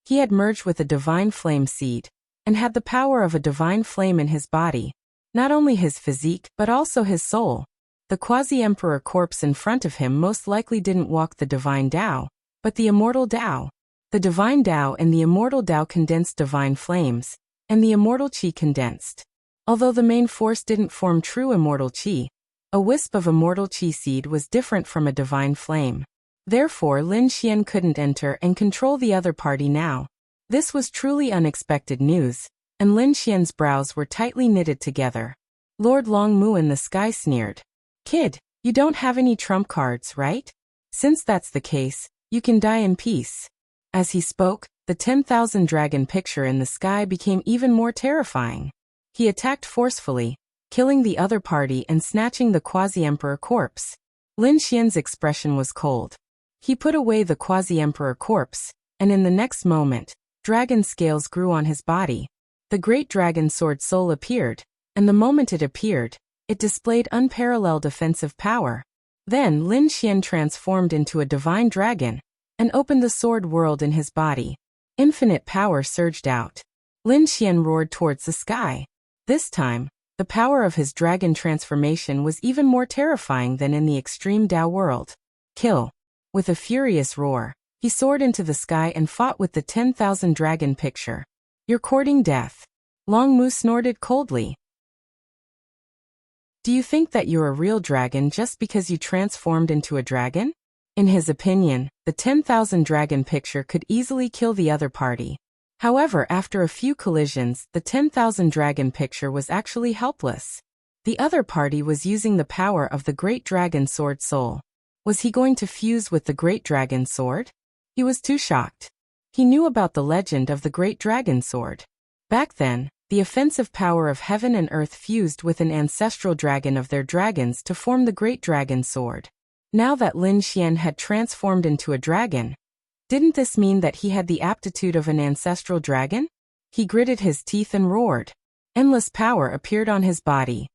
Speaker 1: He had merged with a divine flame seed, and had the power of a divine flame in his body, not only his physique but also his soul. The quasi-emperor corpse in front of him most likely didn't walk the divine Dao, but the immortal Dao. The divine Dao and the immortal Dao condensed divine flames, and the immortal Qi condensed. Although the main force didn't form true immortal Qi, a wisp of immortal Qi seed was different from a divine flame. Therefore, Lin Xian couldn't enter and control the other party now. This was truly unexpected news, and Lin Xian's brows were tightly knitted together. Lord Longmu in the sky sneered. Kid, you don't have any trump cards, right? Since that's the case, you can die in peace. As he spoke, the 10,000 dragon picture in the sky became even more terrifying. He attacked forcefully, killing the other party and snatching the quasi-emperor corpse. Lin Xian's expression was cold. He put away the quasi-emperor corpse, and in the next moment, dragon scales grew on his body. The great dragon sword soul appeared, and the moment it appeared, it displayed unparalleled offensive power. Then Lin Xian transformed into a divine dragon, and opened the sword world in his body. Infinite power surged out. Lin Xian roared towards the sky. This time, the power of his dragon transformation was even more terrifying than in the extreme Dao world. Kill. With a furious roar, he soared into the sky and fought with the 10,000 dragon picture. You're courting death. Long Mu snorted coldly. Do you think that you're a real dragon just because you transformed into a dragon? In his opinion, the 10,000 dragon picture could easily kill the other party. However, after a few collisions, the 10,000 dragon picture was actually helpless. The other party was using the power of the Great Dragon Sword Soul. Was he going to fuse with the Great Dragon Sword? He was too shocked. He knew about the legend of the Great Dragon Sword. Back then, the offensive power of heaven and earth fused with an ancestral dragon of their dragons to form the Great Dragon Sword. Now that Lin Xian had transformed into a dragon, didn't this mean that he had the aptitude of an ancestral dragon? He gritted his teeth and roared. Endless power appeared on his body.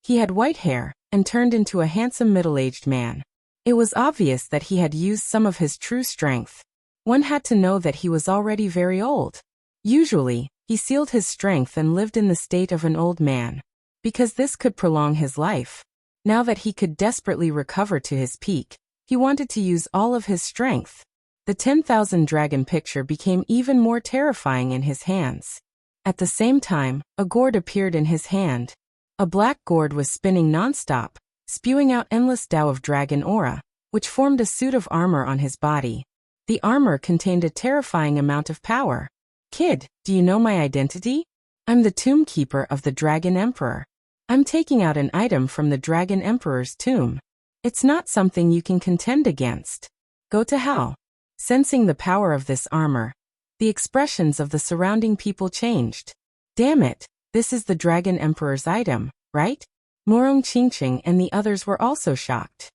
Speaker 1: He had white hair and turned into a handsome middle-aged man. It was obvious that he had used some of his true strength. One had to know that he was already very old. Usually, he sealed his strength and lived in the state of an old man, because this could prolong his life. Now that he could desperately recover to his peak, he wanted to use all of his strength. The 10,000 dragon picture became even more terrifying in his hands. At the same time, a gourd appeared in his hand. A black gourd was spinning non-stop, spewing out endless Tao of dragon aura, which formed a suit of armor on his body. The armor contained a terrifying amount of power. Kid, do you know my identity? I'm the tomb keeper of the Dragon Emperor. I'm taking out an item from the Dragon Emperor's tomb. It's not something you can contend against. Go to hell. Sensing the power of this armor, the expressions of the surrounding people changed. Damn it, this is the Dragon Emperor's item, right? Murong Qingqing and the others were also shocked.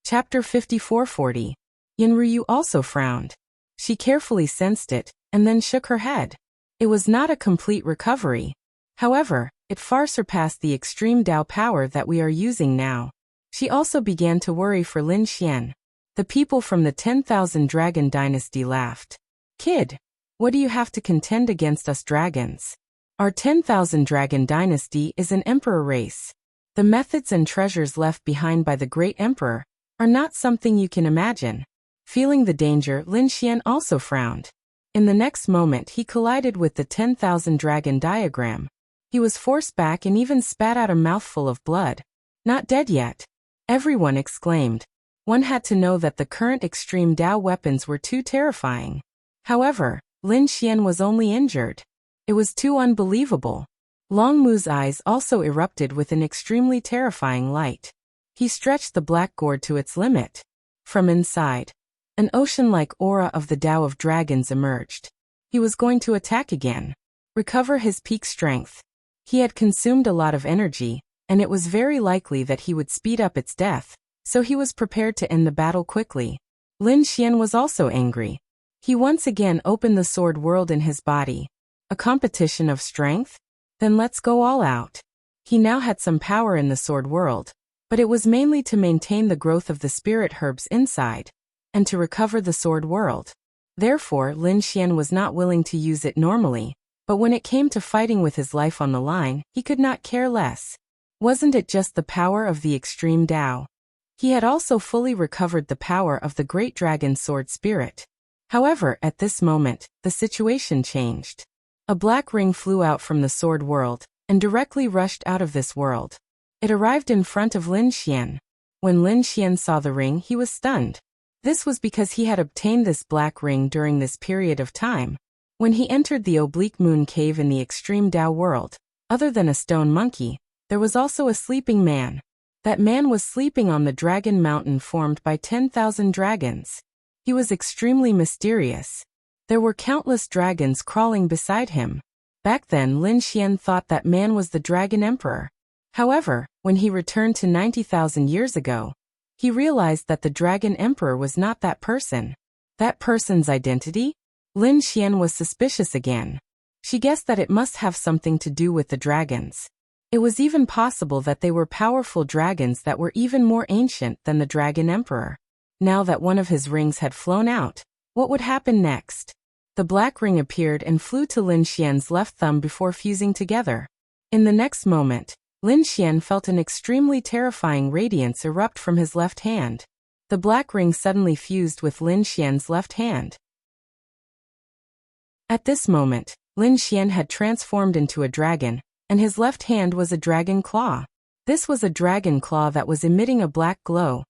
Speaker 1: Chapter 5440. Yanryu also frowned. She carefully sensed it, and then shook her head. It was not a complete recovery. However, it far surpassed the extreme Tao power that we are using now. She also began to worry for Lin Xian. The people from the 10,000 Dragon Dynasty laughed. Kid, what do you have to contend against us dragons? Our 10,000 Dragon Dynasty is an emperor race. The methods and treasures left behind by the great emperor are not something you can imagine. Feeling the danger, Lin Xian also frowned. In the next moment, he collided with the 10,000 Dragon diagram. He was forced back and even spat out a mouthful of blood. Not dead yet. Everyone exclaimed. One had to know that the current extreme Tao weapons were too terrifying. However, Lin Xian was only injured. It was too unbelievable. Long Mu's eyes also erupted with an extremely terrifying light. He stretched the black gourd to its limit. From inside, an ocean-like aura of the Tao of dragons emerged. He was going to attack again. Recover his peak strength. He had consumed a lot of energy, and it was very likely that he would speed up its death, so he was prepared to end the battle quickly. Lin Xian was also angry. He once again opened the sword world in his body. A competition of strength? Then let's go all out. He now had some power in the sword world, but it was mainly to maintain the growth of the spirit herbs inside, and to recover the sword world. Therefore, Lin Xian was not willing to use it normally, but when it came to fighting with his life on the line, he could not care less. Wasn't it just the power of the extreme Tao? He had also fully recovered the power of the Great Dragon Sword Spirit. However, at this moment, the situation changed. A black ring flew out from the sword world, and directly rushed out of this world. It arrived in front of Lin Xian. When Lin Xian saw the ring, he was stunned. This was because he had obtained this black ring during this period of time. When he entered the oblique moon cave in the extreme Tao world, other than a stone monkey, there was also a sleeping man. That man was sleeping on the dragon mountain formed by 10,000 dragons. He was extremely mysterious. There were countless dragons crawling beside him. Back then, Lin Xian thought that man was the Dragon Emperor. However, when he returned to 90,000 years ago, he realized that the Dragon Emperor was not that person. That person's identity? Lin Xian was suspicious again. She guessed that it must have something to do with the dragons. It was even possible that they were powerful dragons that were even more ancient than the Dragon Emperor. Now that one of his rings had flown out, what would happen next? The black ring appeared and flew to Lin Xian's left thumb before fusing together. In the next moment, Lin Xian felt an extremely terrifying radiance erupt from his left hand. The black ring suddenly fused with Lin Xian's left hand. At this moment, Lin Xian had transformed into a dragon, and his left hand was a dragon claw. This was a dragon claw that was emitting a black glow,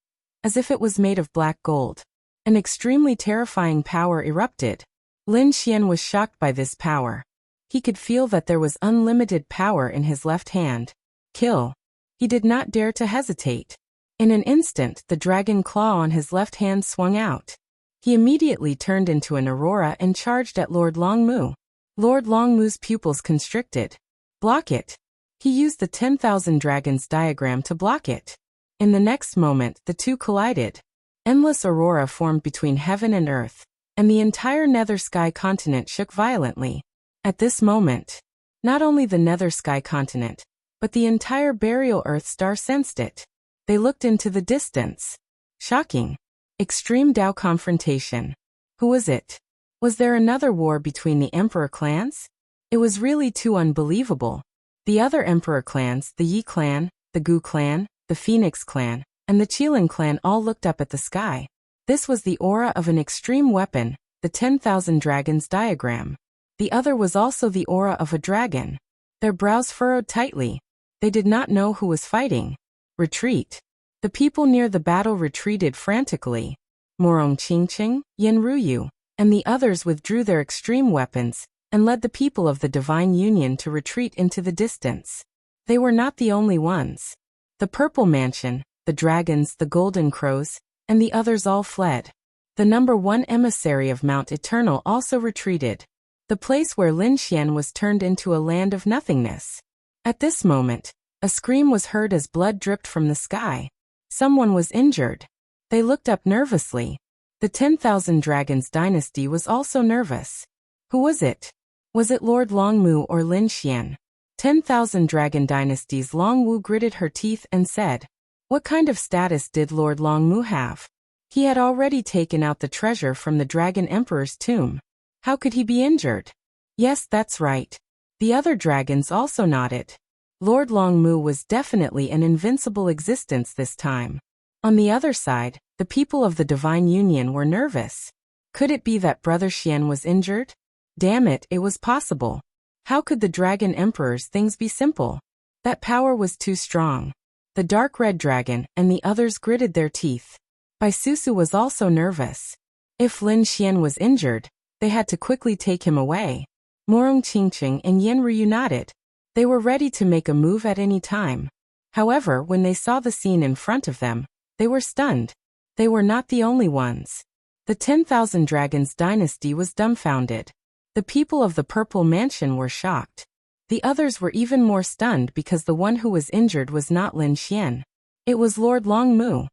Speaker 1: as if it was made of black gold. An extremely terrifying power erupted. Lin Xian was shocked by this power. He could feel that there was unlimited power in his left hand. Kill. He did not dare to hesitate. In an instant, the dragon claw on his left hand swung out. He immediately turned into an aurora and charged at Lord Longmu. Lord Longmu's pupils constricted. Block it. He used the 10,000 dragons diagram to block it. In the next moment, the two collided. Endless aurora formed between heaven and earth, and the entire nether sky continent shook violently. At this moment, not only the nether sky continent, but the entire burial earth star sensed it. They looked into the distance. Shocking. Extreme Dao confrontation. Who was it? Was there another war between the emperor clans? It was really too unbelievable. The other emperor clans, the Yi clan, the Gu clan, the Phoenix clan, and the Qilin clan all looked up at the sky. This was the aura of an extreme weapon, the 10,000 dragons diagram. The other was also the aura of a dragon. Their brows furrowed tightly. They did not know who was fighting. Retreat. The people near the battle retreated frantically. Morong Qingqing, Yen Ruyu, and the others withdrew their extreme weapons, and led the people of the Divine Union to retreat into the distance. They were not the only ones. The Purple Mansion, the dragons, the Golden Crows, and the others all fled. The number 1 emissary of Mount Eternal also retreated. The place where Lin Xian was turned into a land of nothingness. At this moment, a scream was heard as blood dripped from the sky. Someone was injured. They looked up nervously. The 10,000 Dragons dynasty was also nervous. Who was it? Was it Lord Longmu or Lin Xian? 10,000 Dragon Dynasty's Longwu gritted her teeth and said, "What kind of status did Lord Longmu have? He had already taken out the treasure from the Dragon Emperor's tomb. How could he be injured?" "Yes, that's right." The other dragons also nodded. Lord Longmu was definitely an invincible existence this time. On the other side, the people of the Divine Union were nervous. Could it be that Brother Xian was injured? Damn it, it was possible. How could the Dragon Emperor's things be simple? That power was too strong. The dark red dragon and the others gritted their teeth. Bai Susu was also nervous. If Lin Xian was injured, they had to quickly take him away. Morong Qingqing and Yen Ryu nodded. They were ready to make a move at any time. However, when they saw the scene in front of them, they were stunned. They were not the only ones. The 10,000 Dragons dynasty was dumbfounded. The people of the Purple Mansion were shocked. The others were even more stunned because the one who was injured was not Lin Xian. It was Lord Longmu.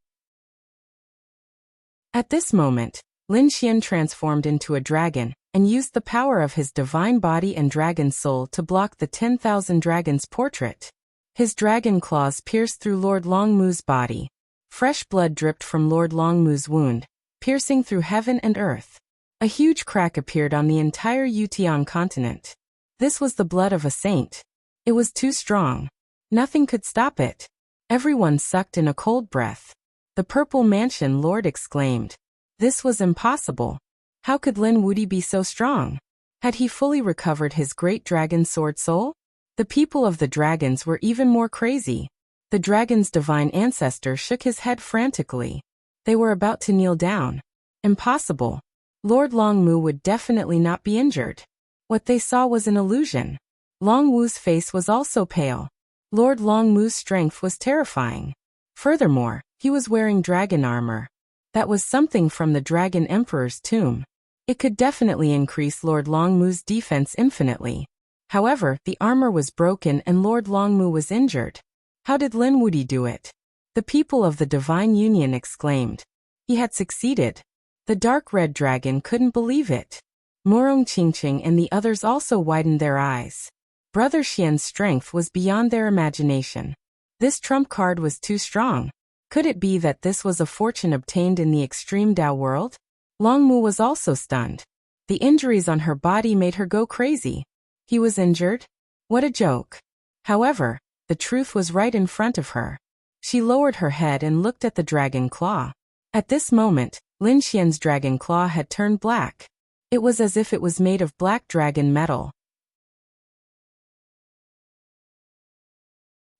Speaker 1: At this moment, Lin Xian transformed into a dragon and used the power of his divine body and dragon soul to block the 10,000 dragons portrait. His dragon claws pierced through Lord Longmu's body. Fresh blood dripped from Lord Longmu's wound, piercing through heaven and earth. A huge crack appeared on the entire Yutian continent. This was the blood of a saint. It was too strong. Nothing could stop it. Everyone sucked in a cold breath. The Purple Mansion Lord exclaimed. This was impossible. How could Lin Wudi be so strong? Had he fully recovered his great dragon sword soul? The people of the dragons were even more crazy. The dragon's divine ancestor shook his head frantically. They were about to kneel down. Impossible. Lord Longmu would definitely not be injured. What they saw was an illusion. Longwu's face was also pale. Lord Longmu's strength was terrifying. Furthermore, he was wearing dragon armor. That was something from the Dragon Emperor's tomb. It could definitely increase Lord Longmu's defense infinitely. However, the armor was broken and Lord Longmu was injured. How did Lin Wudi do it? The people of the Divine Union exclaimed. He had succeeded. The dark red dragon couldn't believe it. Morong Qingqing and the others also widened their eyes. Brother Xian's strength was beyond their imagination. This trump card was too strong. Could it be that this was a fortune obtained in the extreme Dao world? Longmu was also stunned. The injuries on her body made her go crazy. He was injured? What a joke. However, the truth was right in front of her. She lowered her head and looked at the dragon claw. At this moment, Lin Xian's dragon claw had turned black. It was as if it was made of black dragon metal.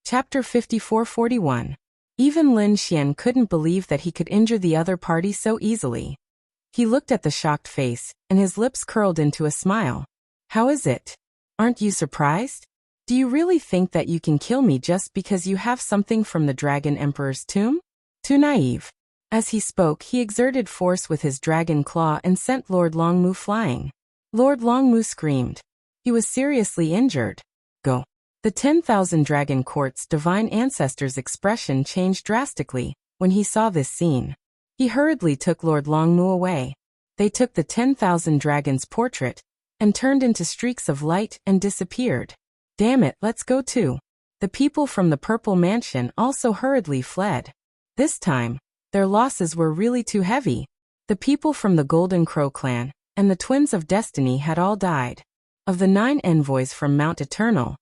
Speaker 1: Chapter 54-41. Even Lin Xian couldn't believe that he could injure the other party so easily. He looked at the shocked face, and his lips curled into a smile. How is it? Aren't you surprised? Do you really think that you can kill me just because you have something from the Dragon Emperor's tomb? Too naive. As he spoke, he exerted force with his dragon claw and sent Lord Longmu flying. Lord Longmu screamed. He was seriously injured. Go. The 10,000 Dragon Court's divine ancestor's expression changed drastically when he saw this scene. He hurriedly took Lord Longmu away. They took the 10,000 dragons' portrait and turned into streaks of light and disappeared. Damn it, let's go too. The people from the Purple Mansion also hurriedly fled. This time, their losses were really too heavy. The people from the Golden Crow clan and the Twins of Destiny had all died. Of the 9 envoys from Mount Eternal,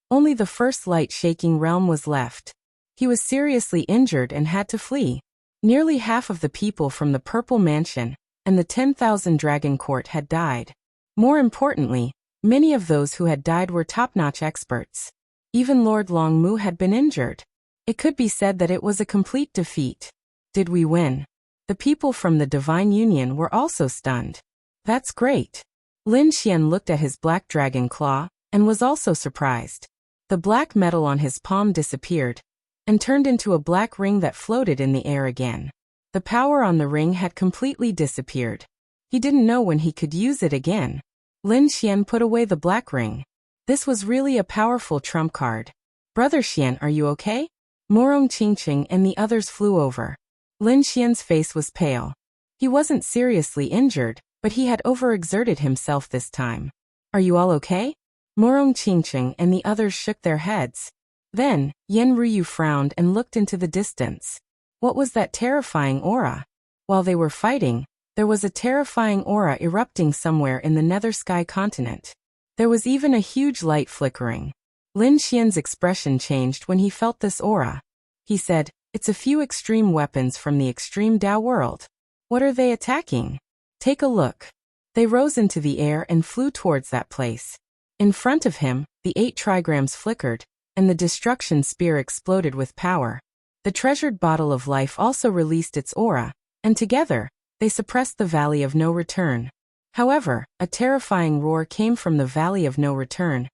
Speaker 1: only the first light-shaking realm was left. He was seriously injured and had to flee. Nearly half of the people from the Purple Mansion and the 10,000 Dragon Court had died. More importantly, many of those who had died were top-notch experts. Even Lord Longmu had been injured. It could be said that it was a complete defeat. Did we win? The people from the Divine Union were also stunned. That's great. Lin Xian looked at his black dragon claw and was also surprised. The black metal on his palm disappeared and turned into a black ring that floated in the air again. The power on the ring had completely disappeared. He didn't know when he could use it again. Lin Xian put away the black ring. This was really a powerful trump card. Brother Xian, are you okay? Morong Qingqing and the others flew over. Lin Xian's face was pale. He wasn't seriously injured, but he had overexerted himself this time. Are you all okay? Morong Qingqing and the others shook their heads. Then, Yen Ruyu frowned and looked into the distance. What was that terrifying aura? While they were fighting, there was a terrifying aura erupting somewhere in the Nether Sky continent. There was even a huge light flickering. Lin Xian's expression changed when he felt this aura. He said, "It's a few extreme weapons from the extreme Dao world. What are they attacking? Take a look." They rose into the air and flew towards that place. In front of him, the 8 trigrams flickered, and the destruction spear exploded with power. The treasured bottle of life also released its aura, and together, they suppressed the Valley of No Return. However, a terrifying roar came from the Valley of No Return,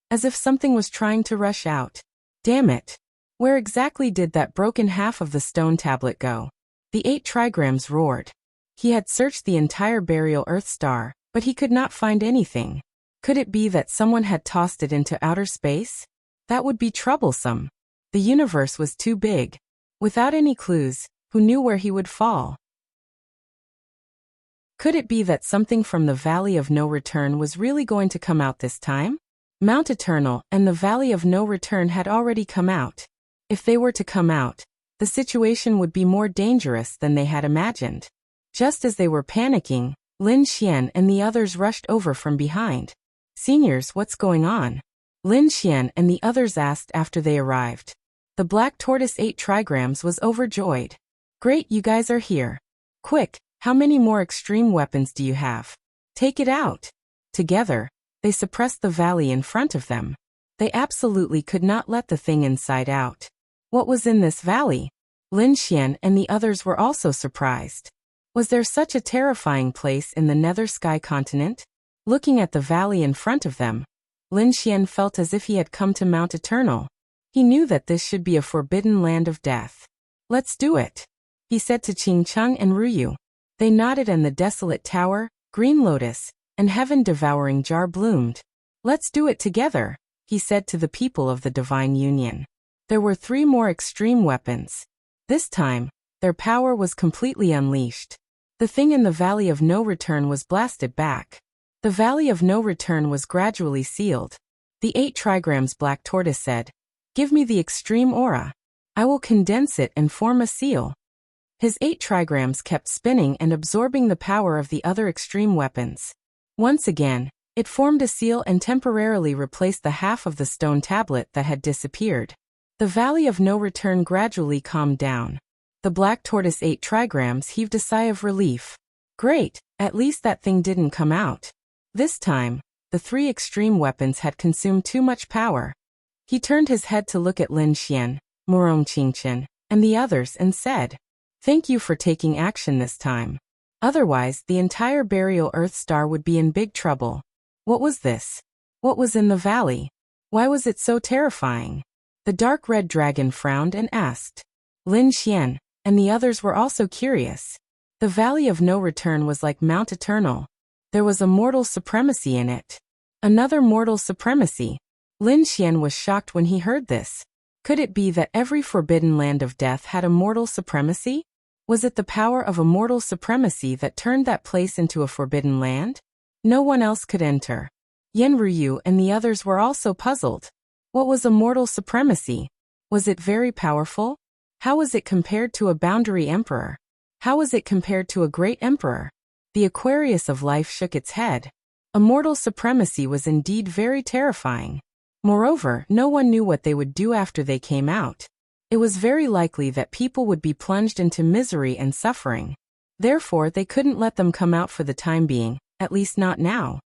Speaker 1: as if something was trying to rush out. Damn it! Where exactly did that broken half of the stone tablet go? The 8 trigrams roared. He had searched the entire burial Earth star, but he could not find anything. Could it be that someone had tossed it into outer space? That would be troublesome. The universe was too big. Without any clues, who knew where he would fall? Could it be that something from the Valley of No Return was really going to come out this time? Mount Eternal and the Valley of No Return had already come out. If they were to come out, the situation would be more dangerous than they had imagined. Just as they were panicking, Lin Xian and the others rushed over from behind. "Seniors, what's going on?" Lin Xian and the others asked after they arrived. The Black Tortoise 8 trigrams was overjoyed. "Great, you guys are here. Quick, how many more extreme weapons do you have? Take it out." Together, they suppressed the valley in front of them. They absolutely could not let the thing inside out. What was in this valley? Lin Xian and the others were also surprised. Was there such a terrifying place in the Nether Sky continent? Looking at the valley in front of them, Lin Xian felt as if he had come to Mount Eternal. He knew that this should be a forbidden land of death. "Let's do it," he said to Qing Cheng and Ruyu. They nodded and the desolate tower, green lotus, and heaven-devouring jar bloomed. "Let's do it together," he said to the people of the Divine Union. There were 3 more extreme weapons. This time, their power was completely unleashed. The thing in the Valley of No Return was blasted back. The Valley of No Return was gradually sealed. The 8 trigrams Black Tortoise said, "Give me the extreme aura. I will condense it and form a seal." His 8 trigrams kept spinning and absorbing the power of the other extreme weapons. Once again, it formed a seal and temporarily replaced the half of the stone tablet that had disappeared. The Valley of No Return gradually calmed down. The Black Tortoise 8 trigrams heaved a sigh of relief. Great, at least that thing didn't come out. This time, the 3 extreme weapons had consumed too much power. He turned his head to look at Lin Xian, Morong Qingqing, and the others and said, "Thank you for taking action this time. Otherwise, the entire burial Earth star would be in big trouble. What was this? What was in the valley? Why was it so terrifying? The dark red dragon frowned and asked. Lin Xian and the others were also curious. The Valley of No Return was like Mount Eternal. There was a mortal supremacy in it. Another mortal supremacy. Lin Xian was shocked when he heard this. Could it be that every forbidden land of death had a mortal supremacy? Was it the power of a mortal supremacy that turned that place into a forbidden land? No one else could enter. Yen Ryu and the others were also puzzled. What was a mortal supremacy? Was it very powerful? How was it compared to a boundary emperor? How was it compared to a great emperor? The Aquarius of life shook its head. A mortal supremacy was indeed very terrifying. Moreover, no one knew what they would do after they came out. It was very likely that people would be plunged into misery and suffering. Therefore, they couldn't let them come out for the time being, at least not now.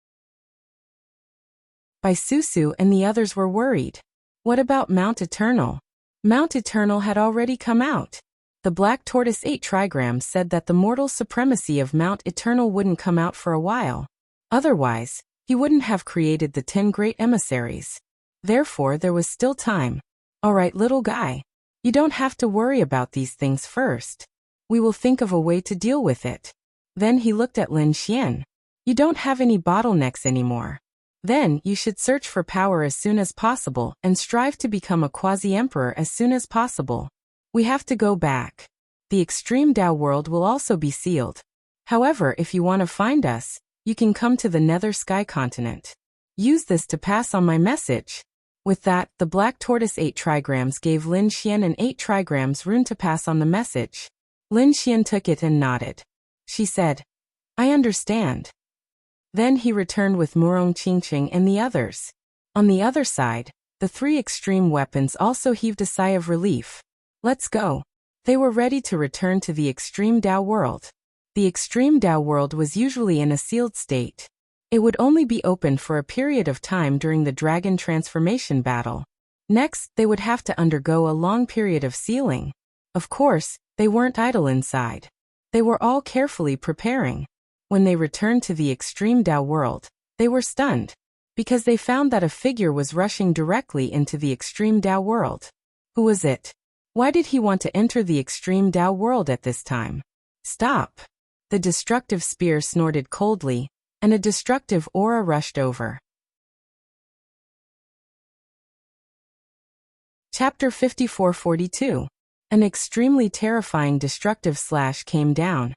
Speaker 1: Bai Susu and the others were worried. What about Mount Eternal? Mount Eternal had already come out. The Black Tortoise 8 trigrams said that the mortal supremacy of Mount Eternal wouldn't come out for a while. Otherwise, he wouldn't have created the 10 great emissaries. Therefore, there was still time. Alright, little guy. You don't have to worry about these things first. We will think of a way to deal with it. Then he looked at Lin Xian. You don't have any bottlenecks anymore. Then, you should search for power as soon as possible and strive to become a quasi-emperor as soon as possible. We have to go back. The extreme Tao world will also be sealed. However, if you want to find us, you can come to the Nether Sky continent. Use this to pass on my message. With that, the Black Tortoise 8 trigrams gave Lin Xian an 8 trigrams rune to pass on the message. Lin Xian took it and nodded. She said, I understand. Then he returned with Murong Qingqing and the others. On the other side, the 3 extreme weapons also heaved a sigh of relief. Let's go. They were ready to return to the extreme Tao world. The extreme Tao world was usually in a sealed state. It would only be open for a period of time during the dragon transformation battle. Next, they would have to undergo a long period of sealing. Of course, they weren't idle inside. They were all carefully preparing. When they returned to the extreme Tao world, they were stunned, because they found that a figure was rushing directly into the extreme Tao world. Who was it? Why did he want to enter the extreme Tao world at this time? Stop! The destructive spear snorted coldly, and a destructive aura rushed over. Chapter 54-42. An extremely terrifying destructive slash came down,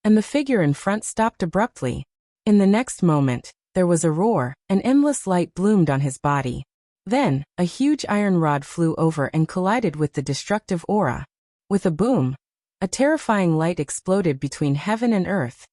Speaker 1: and the figure in front stopped abruptly. In the next moment, there was a roar, and endless light bloomed on his body. Then, a huge iron rod flew over and collided with the destructive aura. With a boom, a terrifying light exploded between heaven and earth,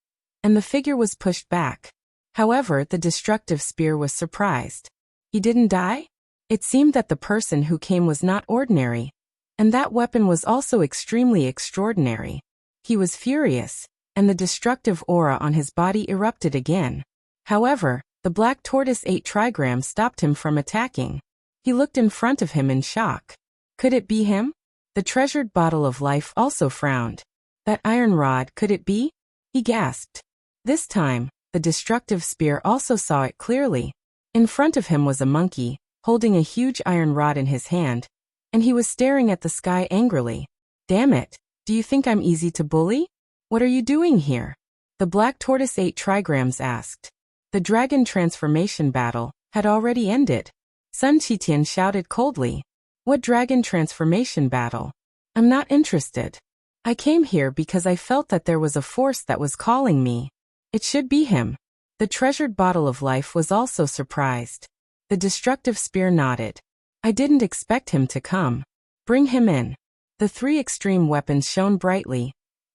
Speaker 1: and the figure was pushed back. However, the destructive spear was surprised. He didn't die? It seemed that the person who came was not ordinary, and that weapon was also extremely extraordinary. He was furious, and the destructive aura on his body erupted again. However, the Black Tortoise 8 trigram stopped him from attacking. He looked in front of him in shock. Could it be him? The treasured bottle of life also frowned. That iron rod, could it be? He gasped. This time, the destructive spear also saw it clearly. In front of him was a monkey, holding a huge iron rod in his hand, and he was staring at the sky angrily. Damn it, do you think I'm easy to bully? What are you doing here? The Black Tortoise 8 trigrams asked. The dragon transformation battle had already ended. Sun Qitian shouted coldly. What dragon transformation battle? I'm not interested. I came here because I felt that there was a force that was calling me. It should be him. The treasured bottle of life was also surprised. The destructive spear nodded. I didn't expect him to come. Bring him in. The 3 extreme weapons shone brightly,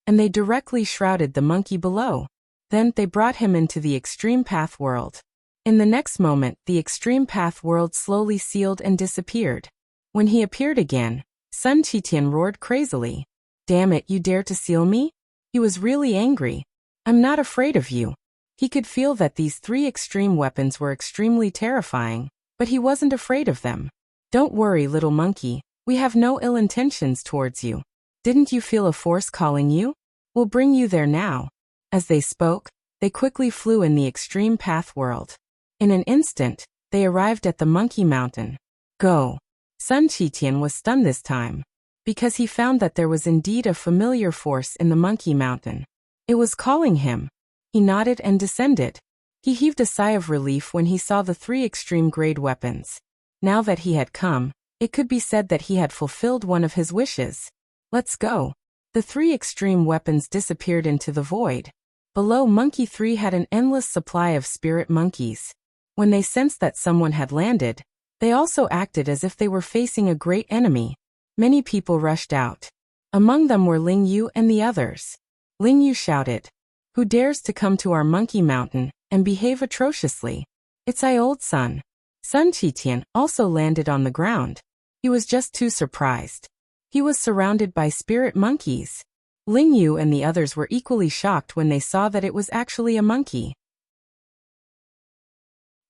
Speaker 1: and they directly shrouded the monkey below. Then they brought him into the extreme path world. In the next moment, the extreme path world slowly sealed and disappeared. When he appeared again, Sun Qitian roared crazily. Damn it, you dare to seal me? He was really angry. I'm not afraid of you. He could feel that these 3 extreme weapons were extremely terrifying, but he wasn't afraid of them. Don't worry, little monkey, we have no ill intentions towards you. Didn't you feel a force calling you? We'll bring you there now. As they spoke, they quickly flew in the extreme path world. In an instant, they arrived at the Monkey Mountain. Go! Sun Qitian was stunned this time, because he found that there was indeed a familiar force in the Monkey Mountain. It was calling him. He nodded and descended. He heaved a sigh of relief when he saw the 3 extreme-grade weapons. Now that he had come, it could be said that he had fulfilled one of his wishes. Let's go. The 3 extreme weapons disappeared into the void. Below, Monkey 3 had an endless supply of spirit monkeys. When they sensed that someone had landed, they also acted as if they were facing a great enemy. Many people rushed out. Among them were Ling Yu and the others. Ling Yu shouted, "Who dares to come to our Monkey Mountain and behave atrociously? It's I, old son." Sun Qitian also landed on the ground. He was just too surprised. He was surrounded by spirit monkeys. Ling Yu and the others were equally shocked when they saw that it was actually a monkey.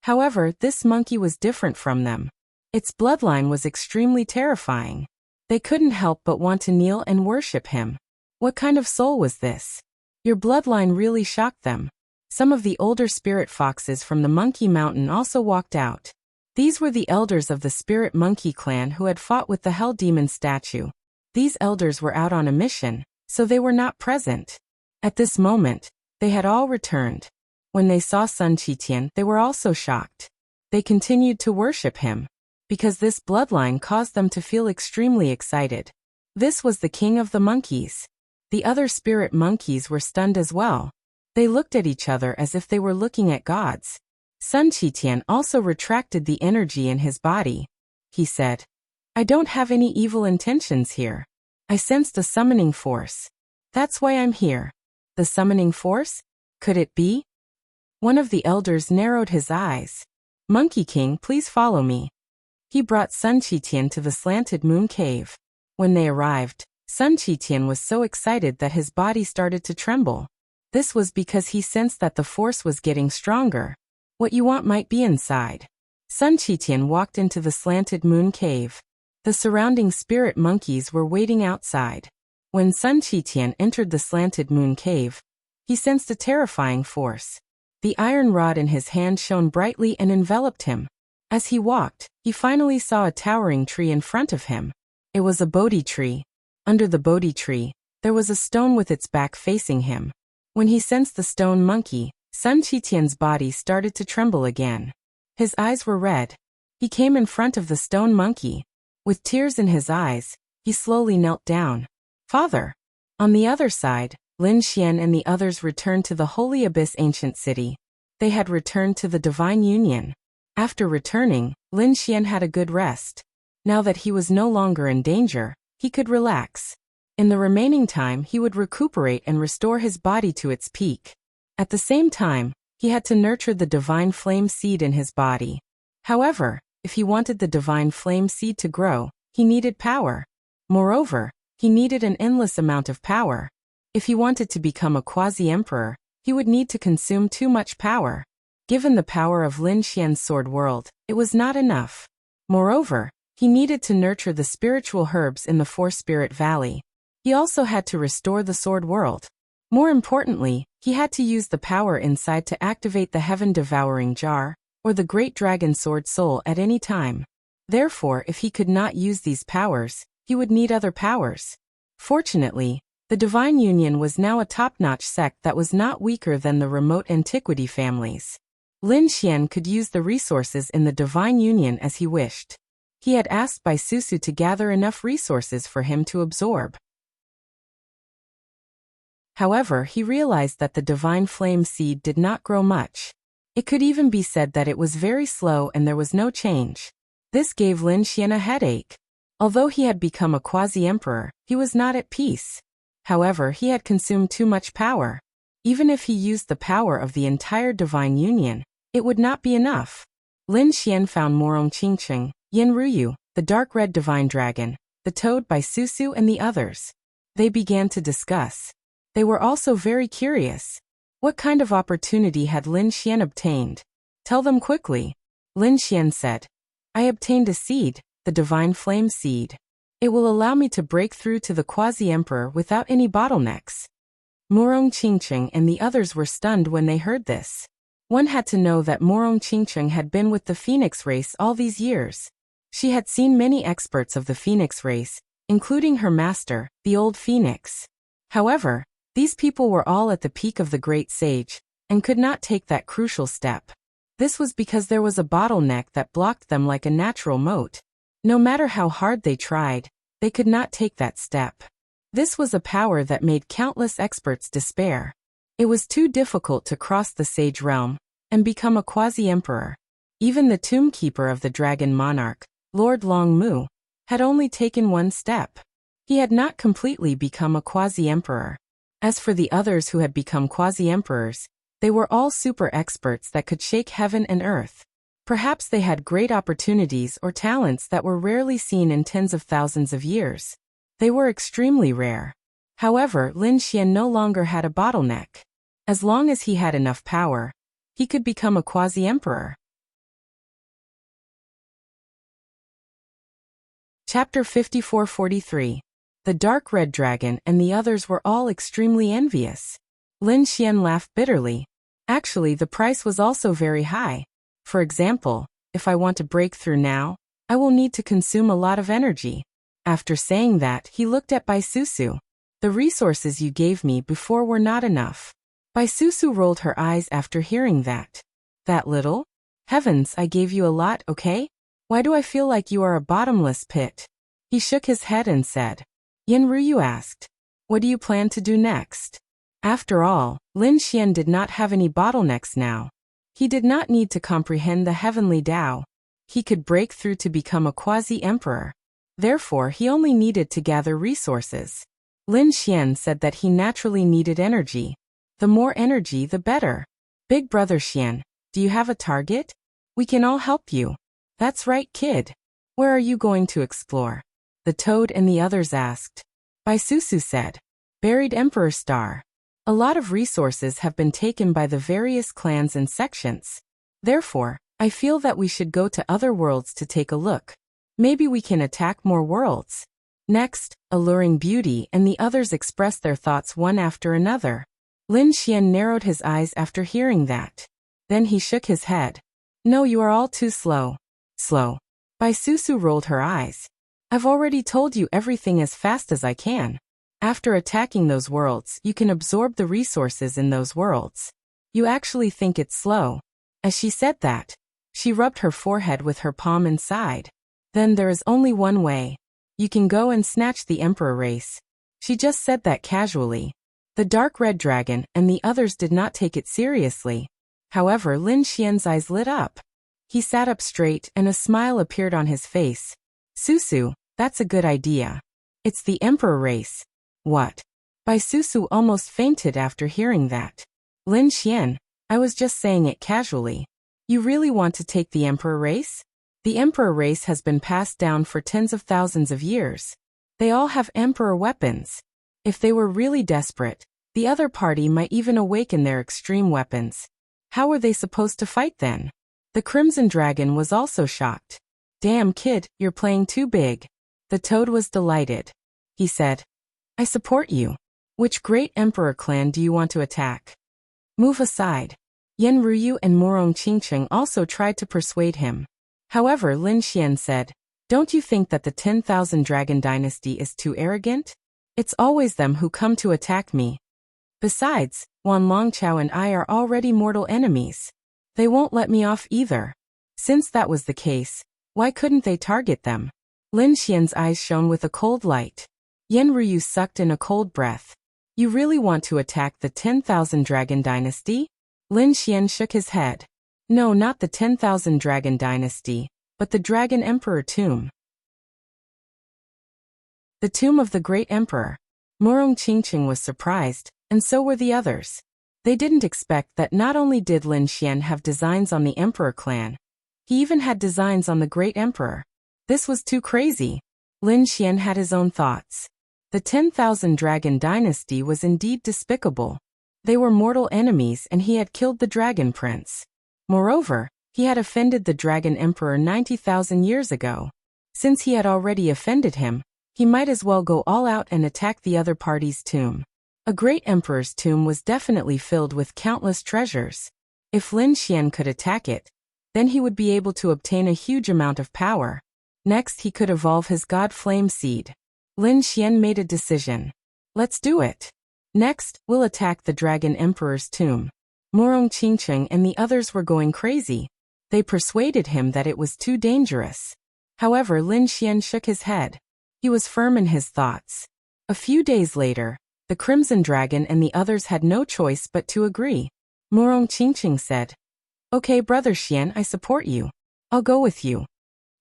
Speaker 1: However, this monkey was different from them. Its bloodline was extremely terrifying. They couldn't help but want to kneel and worship him. What kind of soul was this? Your bloodline really shocked them. Some of the older spirit foxes from the Monkey Mountain also walked out. These were the elders of the spirit monkey clan who had fought with the hell demon statue. These elders were out on a mission, so they were not present. At this moment, they had all returned. When they saw Sun Qitian, they were also shocked. They continued to worship him, because this bloodline caused them to feel extremely excited. This was the king of the monkeys. The other spirit monkeys were stunned as well. They looked at each other as if they were looking at gods. Sun Qitian also retracted the energy in his body. He said, "I don't have any evil intentions here. I sensed a summoning force. That's why I'm here." The summoning force? Could it be? One of the elders narrowed his eyes. "Monkey King, please follow me." He brought Sun Qitian to the slanted moon cave. When they arrived, Sun Qitian was so excited that his body started to tremble. This was because he sensed that the force was getting stronger. What you want might be inside. Sun Qitian walked into the slanted moon cave. The surrounding spirit monkeys were waiting outside. When Sun Qitian entered the slanted moon cave, he sensed a terrifying force. The iron rod in his hand shone brightly and enveloped him. As he walked, he finally saw a towering tree in front of him. It was a Bodhi tree. Under the Bodhi tree, there was a stone with its back facing him. When he sensed the stone monkey, Sun Qitian's body started to tremble again. His eyes were red. He came in front of the stone monkey. With tears in his eyes, he slowly knelt down. "Father!" On the other side, Lin Xian and the others returned to the Holy Abyss ancient city. They had returned to the Divine Union. After returning, Lin Xian had a good rest. Now that he was no longer in danger, he could relax. In the remaining time, he would recuperate and restore his body to its peak. At the same time, he had to nurture the divine flame seed in his body. However, if he wanted the divine flame seed to grow, he needed power. Moreover, he needed an endless amount of power. If he wanted to become a quasi-emperor, he would need to consume too much power. Given the power of Lin Xian's sword world, it was not enough. Moreover, he needed to nurture the spiritual herbs in the Four-Spirit Valley. He also had to restore the sword world. More importantly, he had to use the power inside to activate the heaven-devouring jar, or the great dragon sword soul at any time. Therefore, if he could not use these powers, he would need other powers. Fortunately, the Divine Union was now a top-notch sect that was not weaker than the remote antiquity families. Lin Xian could use the resources in the Divine Union as he wished. He had asked Bai Susu to gather enough resources for him to absorb. However, he realized that the divine flame seed did not grow much. It could even be said that it was very slow and there was no change. This gave Lin Xian a headache. Although he had become a quasi-emperor, he was not at peace. However, he had consumed too much power. Even if he used the power of the entire Divine Union, it would not be enough. Lin Xian found Morong Qingqing, Yin Ruyu, the dark red divine dragon, the toad Bai Susu and the others. They began to discuss. They were also very curious. What kind of opportunity had Lin Xian obtained? Tell them quickly. Lin Xian said, "I obtained a seed, the divine flame seed. It will allow me to break through to the quasi-emperor without any bottlenecks." Morong Qingqing and the others were stunned when they heard this. One had to know that Morong Qingqing had been with the Phoenix race all these years. She had seen many experts of the Phoenix race, including her master, the old Phoenix. However, these people were all at the peak of the great sage, and could not take that crucial step. This was because there was a bottleneck that blocked them like a natural moat. No matter how hard they tried, they could not take that step. This was a power that made countless experts despair. It was too difficult to cross the sage realm and become a quasi-emperor. Even the tomb keeper of the dragon monarch, Lord Longmu, had only taken one step. He had not completely become a quasi-emperor. As for the others who had become quasi-emperors, they were all super experts that could shake heaven and earth. Perhaps they had great opportunities or talents that were rarely seen in tens of thousands of years. They were extremely rare. However, Lin Xian no longer had a bottleneck. As long as he had enough power, he could become a quasi-emperor. Chapter 54-43. The Dark Red Dragon and the others were all extremely envious. Lin Xian laughed bitterly. Actually, the price was also very high. For example, if I want to break through now, I will need to consume a lot of energy. After saying that, he looked at Bai Susu. The resources you gave me before were not enough. Bai Susu rolled her eyes after hearing that. That little? Heavens, I gave you a lot, okay? Why do I feel like you are a bottomless pit? He shook his head and said. Yen Ruyu asked. What do you plan to do next? After all, Lin Xian did not have any bottlenecks now. He did not need to comprehend the heavenly Tao. He could break through to become a quasi-emperor. Therefore, he only needed to gather resources. Lin Xian said that he naturally needed energy. The more energy, the better. Big brother Xian, do you have a target? We can all help you. That's right, kid. Where are you going to explore? The toad and the others asked. Bai Susu said. Buried Emperor Star. A lot of resources have been taken by the various clans and sections. Therefore, I feel that we should go to other worlds to take a look. Maybe we can attack more worlds. Next, Alluring Beauty and the others expressed their thoughts one after another. Lin Xian narrowed his eyes after hearing that. Then he shook his head. No, you are all too slow. Slow. Bai Susu rolled her eyes. I've already told you everything as fast as I can. After attacking those worlds, you can absorb the resources in those worlds. You actually think it's slow. As she said that, she rubbed her forehead with her palm and sighed. Then there is only one way. You can go and snatch the Emperor race. She just said that casually. The Dark Red Dragon and the others did not take it seriously. However, Lin Xian's eyes lit up. He sat up straight and a smile appeared on his face. Susu, that's a good idea. It's the Emperor race. What? Bai Susu almost fainted after hearing that. Lin Xian, I was just saying it casually. You really want to take the Emperor race? The Emperor race has been passed down for tens of thousands of years. They all have Emperor weapons. If they were really desperate, the other party might even awaken their extreme weapons. How were they supposed to fight then? The Crimson Dragon was also shocked. Damn kid, you're playing too big. The toad was delighted. He said, I support you. Which great emperor clan do you want to attack? Move aside. Yen Ruyu and Morong Qingqing also tried to persuade him. However, Lin Xian said, Don't you think that the 10,000 Dragon Dynasty is too arrogant? It's always them who come to attack me. Besides, Wan Longqiao and I are already mortal enemies. They won't let me off either. Since that was the case, why couldn't they target them? Lin Xian's eyes shone with a cold light. Yen Ruyu sucked in a cold breath. You really want to attack the 10,000 Dragon Dynasty? Lin Xian shook his head. No, not the 10,000 Dragon Dynasty, but the Dragon Emperor Tomb. The tomb of the Great Emperor. Morong Qingqing was surprised, and so were the others. They didn't expect that not only did Lin Xian have designs on the Emperor clan, he even had designs on the Great Emperor. This was too crazy. Lin Xian had his own thoughts. The 10,000 Dragon Dynasty was indeed despicable. They were mortal enemies and he had killed the Dragon Prince. Moreover, he had offended the Dragon Emperor 90,000 years ago. Since he had already offended him, he might as well go all out and attack the other party's tomb. A great emperor's tomb was definitely filled with countless treasures. If Lin Xian could attack it, then he would be able to obtain a huge amount of power. Next, he could evolve his god flame seed. Lin Xian made a decision. Let's do it. Next, we'll attack the dragon emperor's tomb. Murong Qingcheng and the others were going crazy. They persuaded him that it was too dangerous. However, Lin Xian shook his head. He was firm in his thoughts. A few days later, the Crimson Dragon and the others had no choice but to agree. Murong Qingcheng said, "Okay, Brother Xian, I support you. I'll go with you."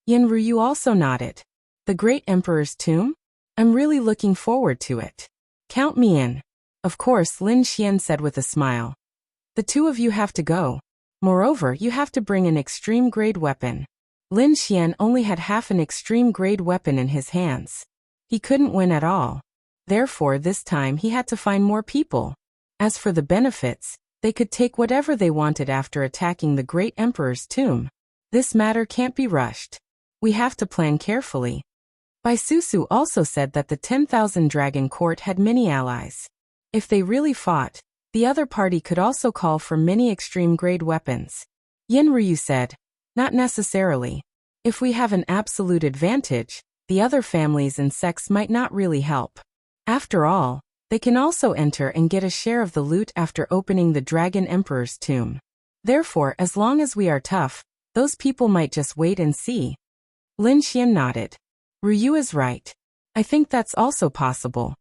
Speaker 1: Yin Ruyu also nodded. The great emperor's tomb? I'm really looking forward to it. Count me in. Of course, Lin Xian said with a smile. The two of you have to go. Moreover, you have to bring an extreme-grade weapon. Lin Xian only had half an extreme-grade weapon in his hands. He couldn't win at all. Therefore, this time he had to find more people. As for the benefits, they could take whatever they wanted after attacking the great emperor's tomb. This matter can't be rushed. We have to plan carefully. Bai Susu also said that the 10,000 Dragon Court had many allies. If they really fought, the other party could also call for many extreme-grade weapons. Yin Ryu said, not necessarily. If we have an absolute advantage, the other families and sects might not really help. After all, they can also enter and get a share of the loot after opening the Dragon Emperor's tomb. Therefore, as long as we are tough, those people might just wait and see. Lin Xian nodded. Ryu is right. I think that's also possible.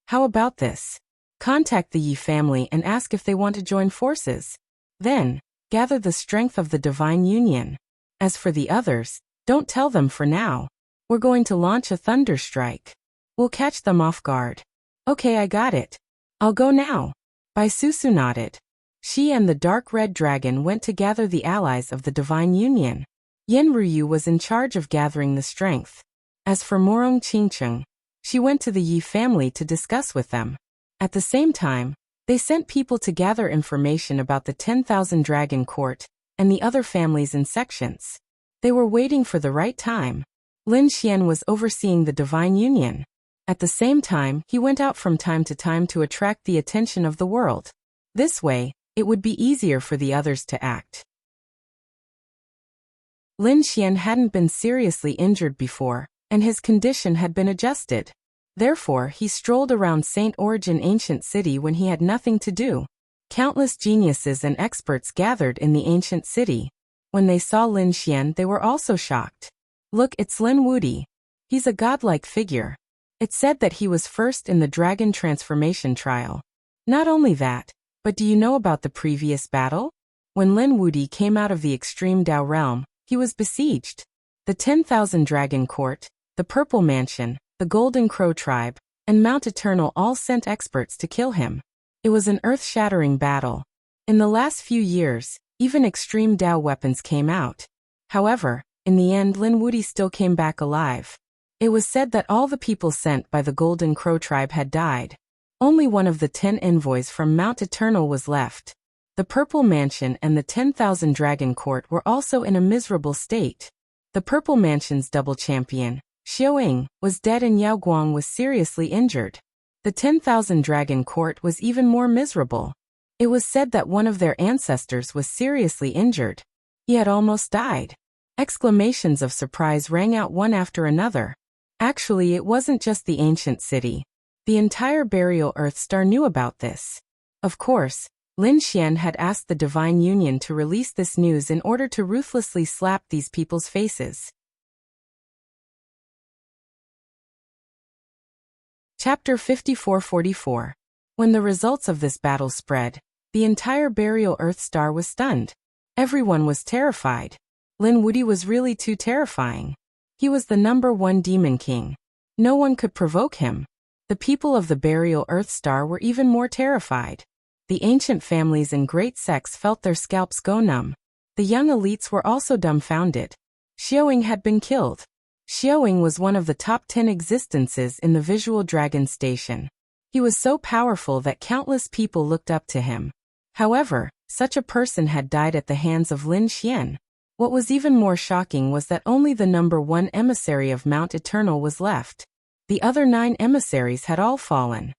Speaker 1: How about this? Contact the Yi family and ask if they want to join forces. Then, gather the strength of the Divine Union. As for the others, don't tell them for now. We're going to launch a thunder strike. We'll catch them off guard. Okay, I got it. I'll go now. Bai Susu nodded. She and the Dark Red Dragon went to gather the allies of the Divine Union. Yin Ruyu was in charge of gathering the strength. As for Murong Qingcheng, she went to the Yi family to discuss with them. At the same time, they sent people to gather information about the 10,000 Dragon Court and the other families and sections. They were waiting for the right time. Lin Xian was overseeing the Divine Union. At the same time, he went out from time to time to attract the attention of the world. This way, it would be easier for the others to act. Lin Xian hadn't been seriously injured before, and his condition had been adjusted. Therefore, he strolled around St. Origin Ancient City when he had nothing to do. Countless geniuses and experts gathered in the ancient city. When they saw Lin Xian, they were also shocked. Look, it's Lin Wudi. He's a godlike figure. It's said that he was first in the dragon transformation trial. Not only that, but do you know about the previous battle? When Lin Wudi came out of the extreme Dao realm, he was besieged. The 10,000 Dragon Court, the Purple Mansion, the Golden Crow Tribe, and Mount Eternal all sent experts to kill him. It was an earth-shattering battle. In the last few years, even extreme Dao weapons came out. However, in the end, Lin Wudi still came back alive. It was said that all the people sent by the Golden Crow Tribe had died. Only one of the 10 envoys from Mount Eternal was left. The Purple Mansion and the 10,000 Dragon Court were also in a miserable state. The Purple Mansion's double champion, Xiaoying, was dead and Yao Guang was seriously injured. The 10,000 Dragon Court was even more miserable. It was said that one of their ancestors was seriously injured. He had almost died. Exclamations of surprise rang out one after another. Actually, it wasn't just the ancient city. The entire Burial Earth Star knew about this. Of course, Lin Xian had asked the Divine Union to release this news in order to ruthlessly slap these people's faces. Chapter 54-44. When the results of this battle spread, the entire Burial Earth Star was stunned. Everyone was terrified. Lin Wudi was really too terrifying. He was the #1 Demon King. No one could provoke him. The people of the Burial Earth Star were even more terrified. The ancient families and great sects felt their scalps go numb. The young elites were also dumbfounded. Xiaoying had been killed. Xiaoying was one of the top 10 existences in the Visual Dragon Station. He was so powerful that countless people looked up to him. However, such a person had died at the hands of Lin Xian. What was even more shocking was that only the #1 emissary of Mount Eternal was left. The other 9 emissaries had all fallen.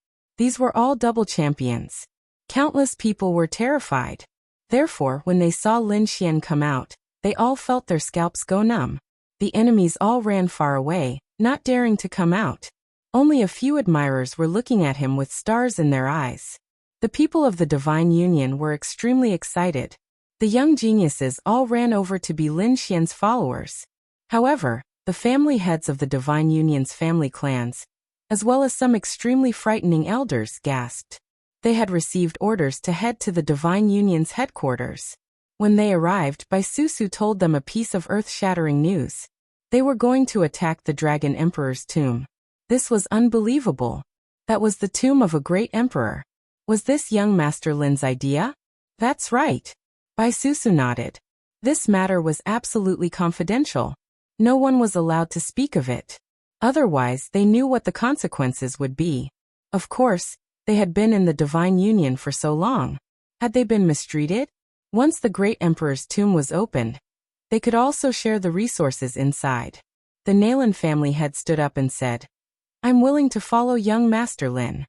Speaker 1: These were all double champions. Countless people were terrified. Therefore, when they saw Lin Xian come out, they all felt their scalps go numb. The enemies all ran far away, not daring to come out. Only a few admirers were looking at him with stars in their eyes. The people of the Divine Union were extremely excited. The young geniuses all ran over to be Lin Xian's followers. However, the family heads of the Divine Union's family clans, as well as some extremely frightening elders, gasped. They had received orders to head to the Divine Union's headquarters. When they arrived, Bai Susu told them a piece of earth-shattering news. They were going to attack the Dragon Emperor's tomb. This was unbelievable. That was the tomb of a great emperor. Was this young Master Lin's idea? That's right. Bai Susu nodded. This matter was absolutely confidential. No one was allowed to speak of it. Otherwise, they knew what the consequences would be. Of course, they had been in the Divine Union for so long. Had they been mistreated? Once the great emperor's tomb was opened, they could also share the resources inside. The Nalan family head stood up and said, I'm willing to follow young Master Lin.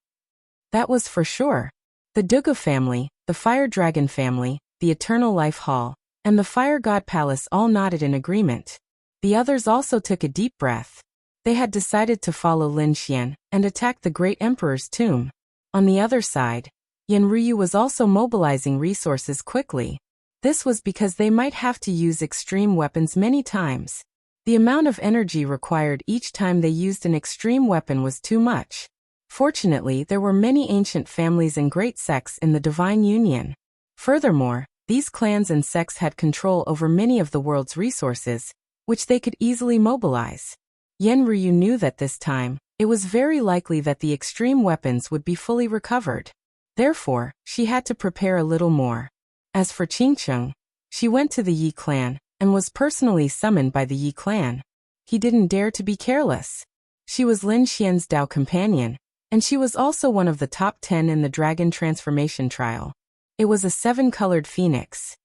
Speaker 1: That was for sure. The Duga family, the Fire Dragon family, the Eternal Life Hall, and the Fire God Palace all nodded in agreement. The others also took a deep breath. They had decided to follow Lin Xian and attack the great emperor's tomb. On the other side, Yan Ruyu was also mobilizing resources quickly. This was because they might have to use extreme weapons many times. The amount of energy required each time they used an extreme weapon was too much. Fortunately, there were many ancient families and great sects in the Divine Union. Furthermore, these clans and sects had control over many of the world's resources, which they could easily mobilize. Yan Ruyu knew that this time, it was very likely that the extreme weapons would be fully recovered. Therefore, she had to prepare a little more. As for Qingcheng, she went to the Yi clan, and was personally summoned by the Yi clan. He didn't dare to be careless. She was Lin Xian's Dao companion, and she was also one of the top 10 in the dragon transformation trial. It was a 7-colored phoenix.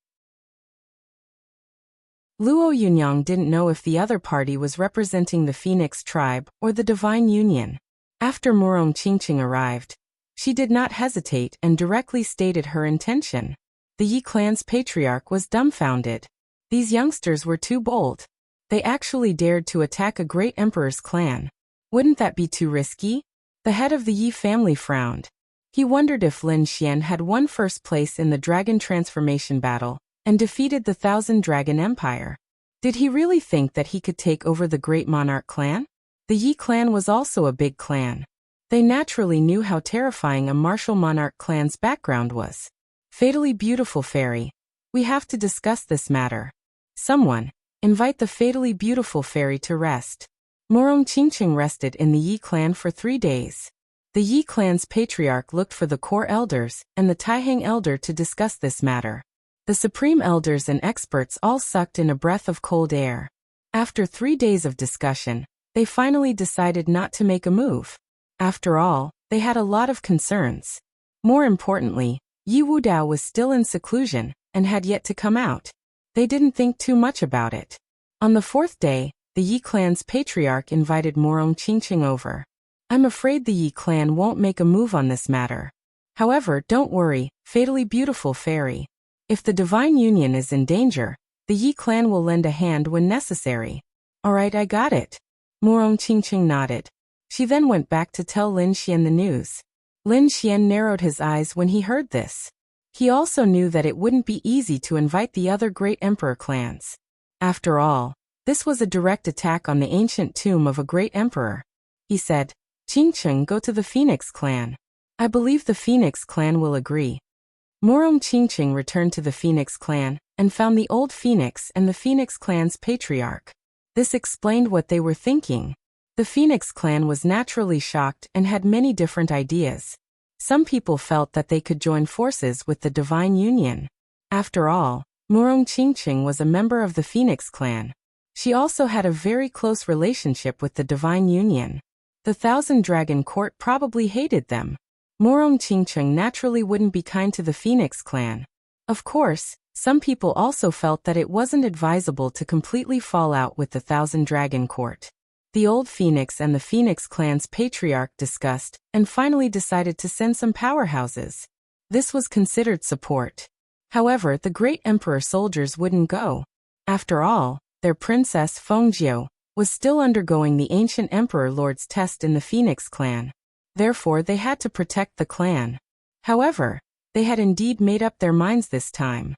Speaker 1: Luo Yunyang didn't know if the other party was representing the Phoenix tribe or the Divine Union. After Murong Qingqing arrived, she did not hesitate and directly stated her intention. The Yi clan's patriarch was dumbfounded. These youngsters were too bold. They actually dared to attack a great emperor's clan. Wouldn't that be too risky? The head of the Yi family frowned. He wondered if Lin Xian had won first place in the dragon transformation battle and defeated the Thousand Dragon Empire. Did he really think that he could take over the great monarch clan? The Yi clan was also a big clan. They naturally knew how terrifying a martial monarch clan's background was. Fatally beautiful fairy. We have to discuss this matter. Someone, invite the fatally beautiful fairy to rest. Murong Qingqing rested in the Yi clan for 3 days. The Yi clan's patriarch looked for the core elders and the Taihang elder to discuss this matter. The supreme elders and experts all sucked in a breath of cold air. After 3 days of discussion, they finally decided not to make a move. After all, they had a lot of concerns. More importantly, Yi Wudao was still in seclusion and had yet to come out. They didn't think too much about it. On the 4th day, the Yi clan's patriarch invited Murong Qingqing over. I'm afraid the Yi clan won't make a move on this matter. However, don't worry, fatally beautiful fairy. If the Divine Union is in danger, the Yi clan will lend a hand when necessary. Alright, I got it. Murong Qingqing nodded. She then went back to tell Lin Xian the news. Lin Xian narrowed his eyes when he heard this. He also knew that it wouldn't be easy to invite the other great emperor clans. After all, this was a direct attack on the ancient tomb of a great emperor. He said, Qingqing, go to the Phoenix clan. I believe the Phoenix clan will agree. Murong Qingqing returned to the Phoenix clan and found the old Phoenix and the Phoenix clan's patriarch. This explained what they were thinking. The Phoenix clan was naturally shocked and had many different ideas. Some people felt that they could join forces with the Divine Union. After all, Murong Qingqing was a member of the Phoenix clan. She also had a very close relationship with the Divine Union. The Thousand Dragon Court probably hated them. Murong Qingqing naturally wouldn't be kind to the Phoenix clan. Of course, some people also felt that it wasn't advisable to completely fall out with the Thousand Dragon Court. The Old Phoenix and the Phoenix clan's patriarch discussed and finally decided to send some powerhouses. This was considered support. However, the great emperor soldiers wouldn't go. After all, their princess Fengjiu was still undergoing the ancient emperor lord's test in the Phoenix clan. Therefore, they had to protect the clan. However, they had indeed made up their minds this time.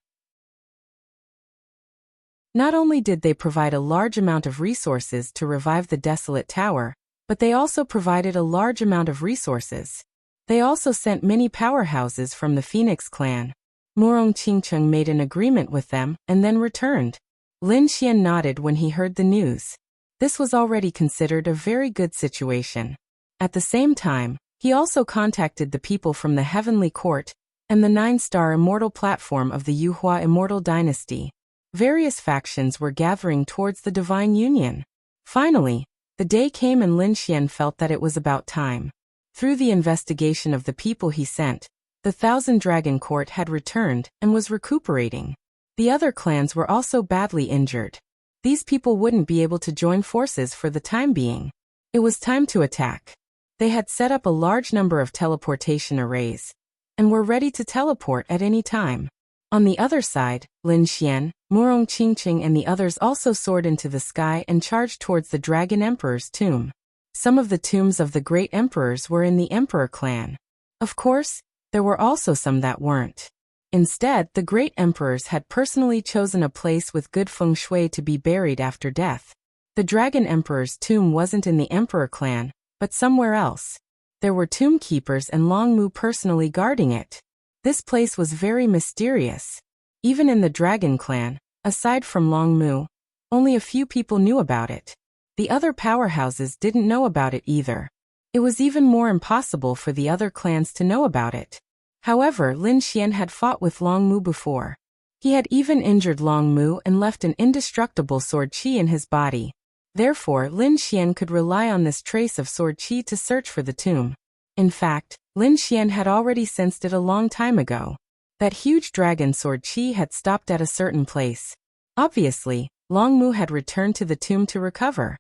Speaker 1: Not only did they provide a large amount of resources to revive the desolate tower, but they also provided a large amount of resources. They also sent many powerhouses from the Phoenix clan. Murong Qingcheng made an agreement with them and then returned. Lin Xian nodded when he heard the news. This was already considered a very good situation. At the same time, he also contacted the people from the Heavenly Court and the 9-star immortal platform of the Yuhua Immortal Dynasty. Various factions were gathering towards the Divine Union. Finally, the day came and Lin Xian felt that it was about time. Through the investigation of the people he sent, the Thousand Dragon Court had returned and was recuperating. The other clans were also badly injured. These people wouldn't be able to join forces for the time being. It was time to attack. They had set up a large number of teleportation arrays and were ready to teleport at any time. On the other side, Lin Xian, Murong Qingcheng and the others also soared into the sky and charged towards the Dragon Emperor's tomb. Some of the tombs of the great emperors were in the Emperor clan. Of course, there were also some that weren't. Instead, the great emperors had personally chosen a place with good feng shui to be buried after death. The Dragon Emperor's tomb wasn't in the Emperor clan, but somewhere else. There were tomb keepers and Long Mu personally guarding it. This place was very mysterious. Even in the Dragon clan, aside from Long Mu, only a few people knew about it. The other powerhouses didn't know about it either. It was even more impossible for the other clans to know about it. However, Lin Xian had fought with Long Mu before. He had even injured Long Mu and left an indestructible sword qi in his body. Therefore, Lin Xian could rely on this trace of sword qi to search for the tomb. In fact, Lin Xian had already sensed it a long time ago. That huge dragon sword qi had stopped at a certain place. Obviously, Long Mu had returned to the tomb to recover.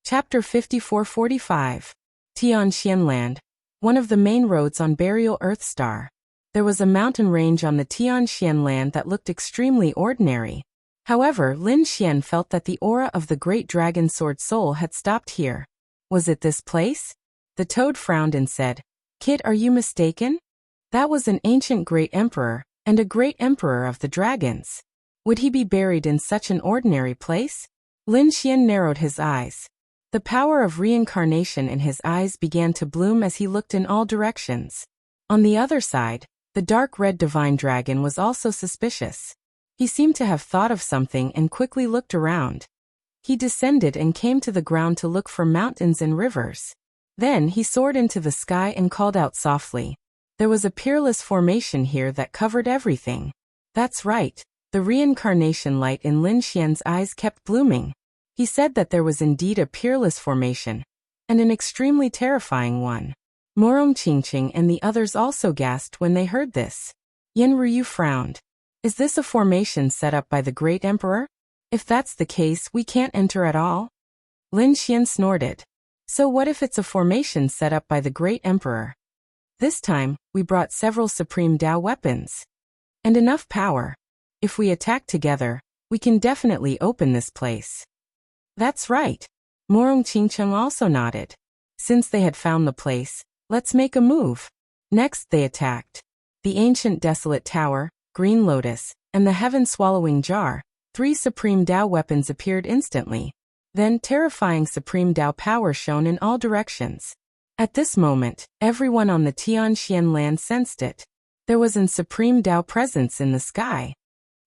Speaker 1: Chapter 54-45. Tianxianland, one of the main roads on Burial Earth Star. There was a mountain range on the Tianxianland that looked extremely ordinary. However, Lin Xian felt that the aura of the great dragon sword soul had stopped here. Was it this place? The toad frowned and said, "Kid, are you mistaken? That was an ancient great emperor, and a great emperor of the dragons. Would he be buried in such an ordinary place?" Lin Xian narrowed his eyes. The power of reincarnation in his eyes began to bloom as he looked in all directions. On the other side, the dark red divine dragon was also suspicious. He seemed to have thought of something and quickly looked around. He descended and came to the ground to look for mountains and rivers. Then he soared into the sky and called out softly. There was a peerless formation here that covered everything. That's right, the reincarnation light in Lin Xian's eyes kept blooming. He said that there was indeed a peerless formation, and an extremely terrifying one. Murong Qingcheng and the others also gasped when they heard this. Yin Ruyu frowned. Is this a formation set up by the great emperor? If that's the case, we can't enter at all. Lin Xian snorted. So what if it's a formation set up by the great emperor? This time, we brought several supreme Dao weapons. And enough power. If we attack together, we can definitely open this place. That's right. Murong Qingcheng also nodded. Since they had found the place, let's make a move. Next they attacked. The ancient desolate tower, Green Lotus, and the heaven-swallowing jar, 3 supreme Dao weapons appeared instantly. Then terrifying supreme Dao power shone in all directions. At this moment, everyone on the Tianxian land sensed it. There was an supreme Dao presence in the sky.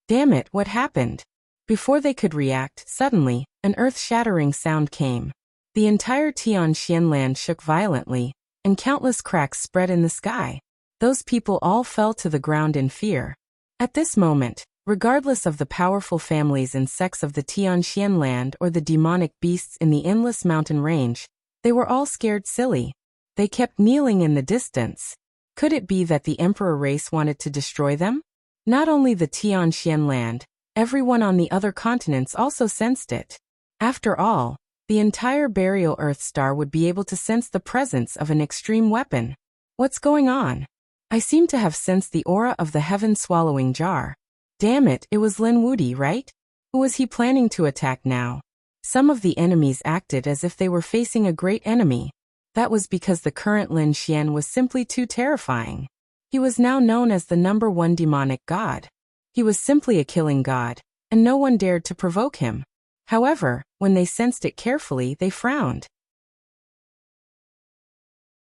Speaker 1: Damn it, what happened? Before they could react, suddenly, an earth-shattering sound came. The entire Tianxian land shook violently, and countless cracks spread in the sky. Those people all fell to the ground in fear. At this moment, regardless of the powerful families and sects of the Tianxian land or the demonic beasts in the endless mountain range, they were all scared silly. They kept kneeling in the distance. Could it be that the emperor race wanted to destroy them? Not only the Tianxian land, Everyone on the other continents also sensed it. After all, the entire burial Earth star would be able to sense the presence of an extreme weapon. What's going on? I seem to have sensed the aura of the heaven-swallowing jar. Damn it, it was Lin Wudy, right? Who was he planning to attack now? Some of the enemies acted as if they were facing a great enemy. That was because the current Lin Xian was simply too terrifying. He was now known as the #1 demonic god. He was simply a killing god, and no one dared to provoke him. However, when they sensed it carefully, they frowned.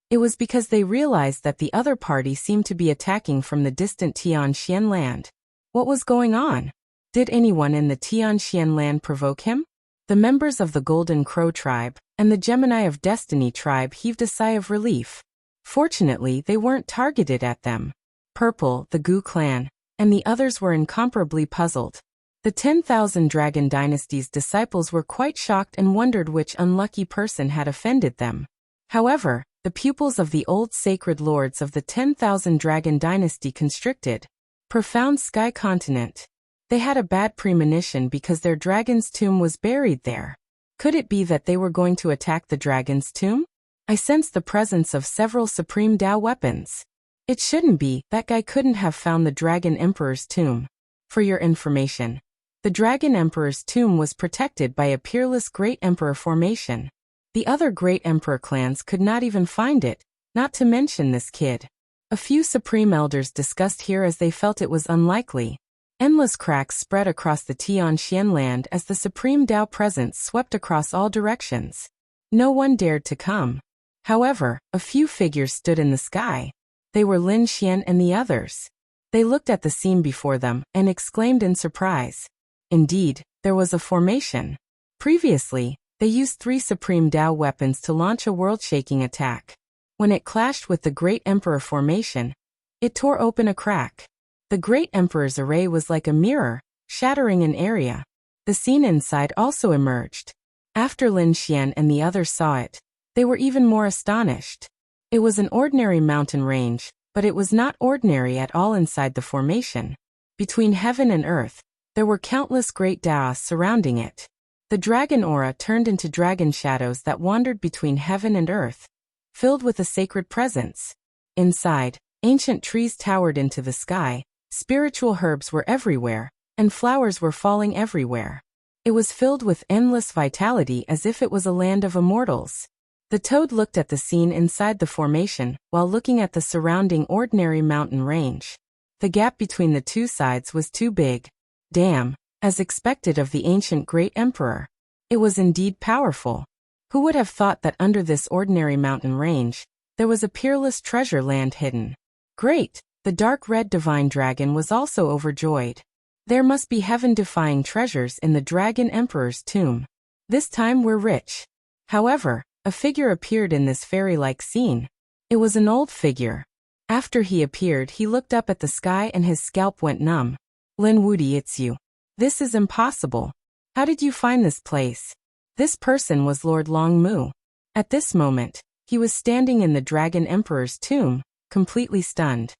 Speaker 1: It was because they realized that the other party seemed to be attacking from the distant Tianxian land. What was going on? Did anyone in the Tianxian land provoke him? The members of the Golden Crow tribe and the Gemini of Destiny tribe heaved a sigh of relief. Fortunately, they weren't targeted at them. Purple, the Gu clan, and the others were incomparably puzzled. The 10,000 Dragon Dynasty's disciples were quite shocked and wondered which unlucky person had offended them. However, the pupils of the old sacred lords of the 10,000 Dragon Dynasty constricted. Profound Sky Continent. They had a bad premonition because their dragon's tomb was buried there. Could it be that they were going to attack the dragon's tomb? I sensed the presence of several Supreme Dao weapons. It shouldn't be, that guy couldn't have found the Dragon Emperor's tomb. For your information, the Dragon Emperor's tomb was protected by a peerless Great Emperor formation. The other Great Emperor clans could not even find it, not to mention this kid. A few Supreme Elders discussed here as they felt it was unlikely. Endless cracks spread across the Tianxian land as the Supreme Dao presence swept across all directions. No one dared to come. However, a few figures stood in the sky. They were Lin Xian and the others. They looked at the scene before them and exclaimed in surprise. Indeed, there was a formation. Previously, they used 3 Supreme Dao weapons to launch a world-shaking attack. When it clashed with the Great Emperor formation, it tore open a crack. The Great Emperor's array was like a mirror, shattering an area. The scene inside also emerged. After Lin Xian and the others saw it, they were even more astonished. It was an ordinary mountain range, but it was not ordinary at all inside the formation. Between heaven and earth, there were countless great Daos surrounding it. The dragon aura turned into dragon shadows that wandered between heaven and earth, filled with a sacred presence. Inside, ancient trees towered into the sky, spiritual herbs were everywhere, and flowers were falling everywhere. It was filled with endless vitality as if it was a land of immortals. The toad looked at the scene inside the formation, while looking at the surrounding ordinary mountain range. The gap between the two sides was too big. Damn, as expected of the ancient Great Emperor. It was indeed powerful. Who would have thought that under this ordinary mountain range, there was a peerless treasure land hidden? Great! The dark red divine dragon was also overjoyed. There must be heaven-defying treasures in the Dragon Emperor's tomb. This time we're rich. However, a figure appeared in this fairy-like scene. It was an old figure. After he appeared, he looked up at the sky and his scalp went numb. Lin Wudy, it's you. This is impossible. How did you find this place? This person was Lord Long Mu. At this moment, he was standing in the Dragon Emperor's tomb, completely stunned.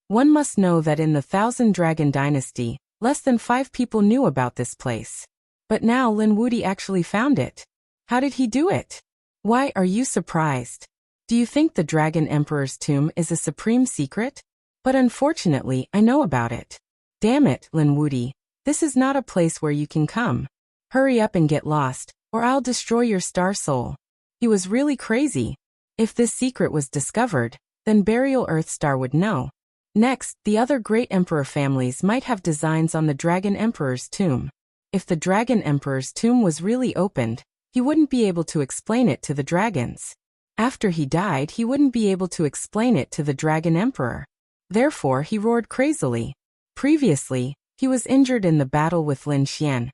Speaker 1: One must know that in the 1000 Dragon Dynasty, less than 5 people knew about this place. But now Lin Wudy actually found it. How did he do it? Why are you surprised? Do you think the Dragon Emperor's tomb is a supreme secret? But unfortunately, I know about it. Damn it, Lin Wudy. This is not a place where you can come. Hurry up and get lost, or I'll destroy your star soul. He was really crazy. If this secret was discovered, then Burial Earthstar would know. Next, the other Great Emperor families might have designs on the Dragon Emperor's tomb. If the Dragon Emperor's tomb was really opened, he wouldn't be able to explain it to the dragons. After he died, he wouldn't be able to explain it to the Dragon Emperor. Therefore, he roared crazily. Previously, he was injured in the battle with Lin Xian,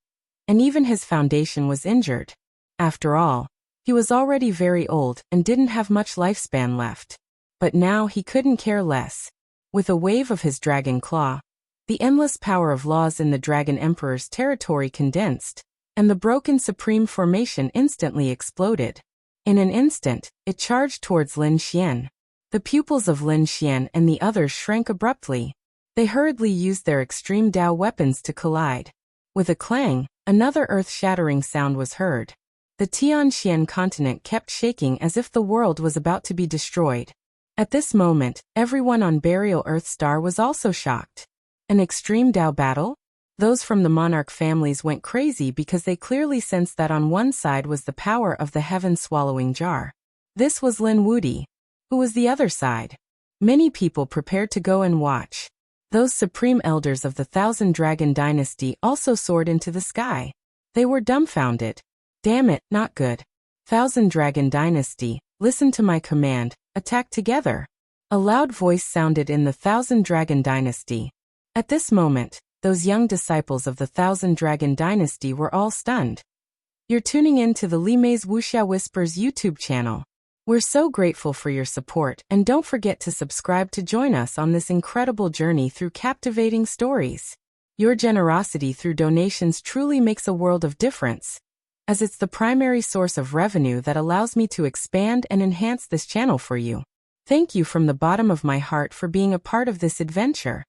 Speaker 1: and even his foundation was injured. After all, he was already very old and didn't have much lifespan left. But now he couldn't care less. With a wave of his dragon claw, the endless power of laws in the Dragon Emperor's territory condensed, and the broken supreme formation instantly exploded. In an instant, it charged towards Lin Xian. The pupils of Lin Xian and the others shrank abruptly. They hurriedly used their extreme Dao weapons to collide. With a clang, another earth-shattering sound was heard. The Tianxian continent kept shaking as if the world was about to be destroyed. At this moment, everyone on Burial Earth Star was also shocked. An extreme Dao battle? Those from the monarch families went crazy because they clearly sensed that on one side was the power of the heaven-swallowing jar. This was Lin Wudi. Who was the other side? Many people prepared to go and watch. Those supreme elders of the Thousand Dragon Dynasty also soared into the sky. They were dumbfounded. Damn it, not good. Thousand Dragon Dynasty, listen to my command, attack together. A loud voice sounded in the Thousand Dragon Dynasty. At this moment, those young disciples of the Thousand Dragon Dynasty were all stunned. You're tuning in to the Li Mei's Wuxia Whispers YouTube channel. We're so grateful for your support, and don't forget to subscribe to join us on this incredible journey through captivating stories. Your generosity through donations truly makes a world of difference, as it's the primary source of revenue that allows me to expand and enhance this channel for you. Thank you from the bottom of my heart for being a part of this adventure.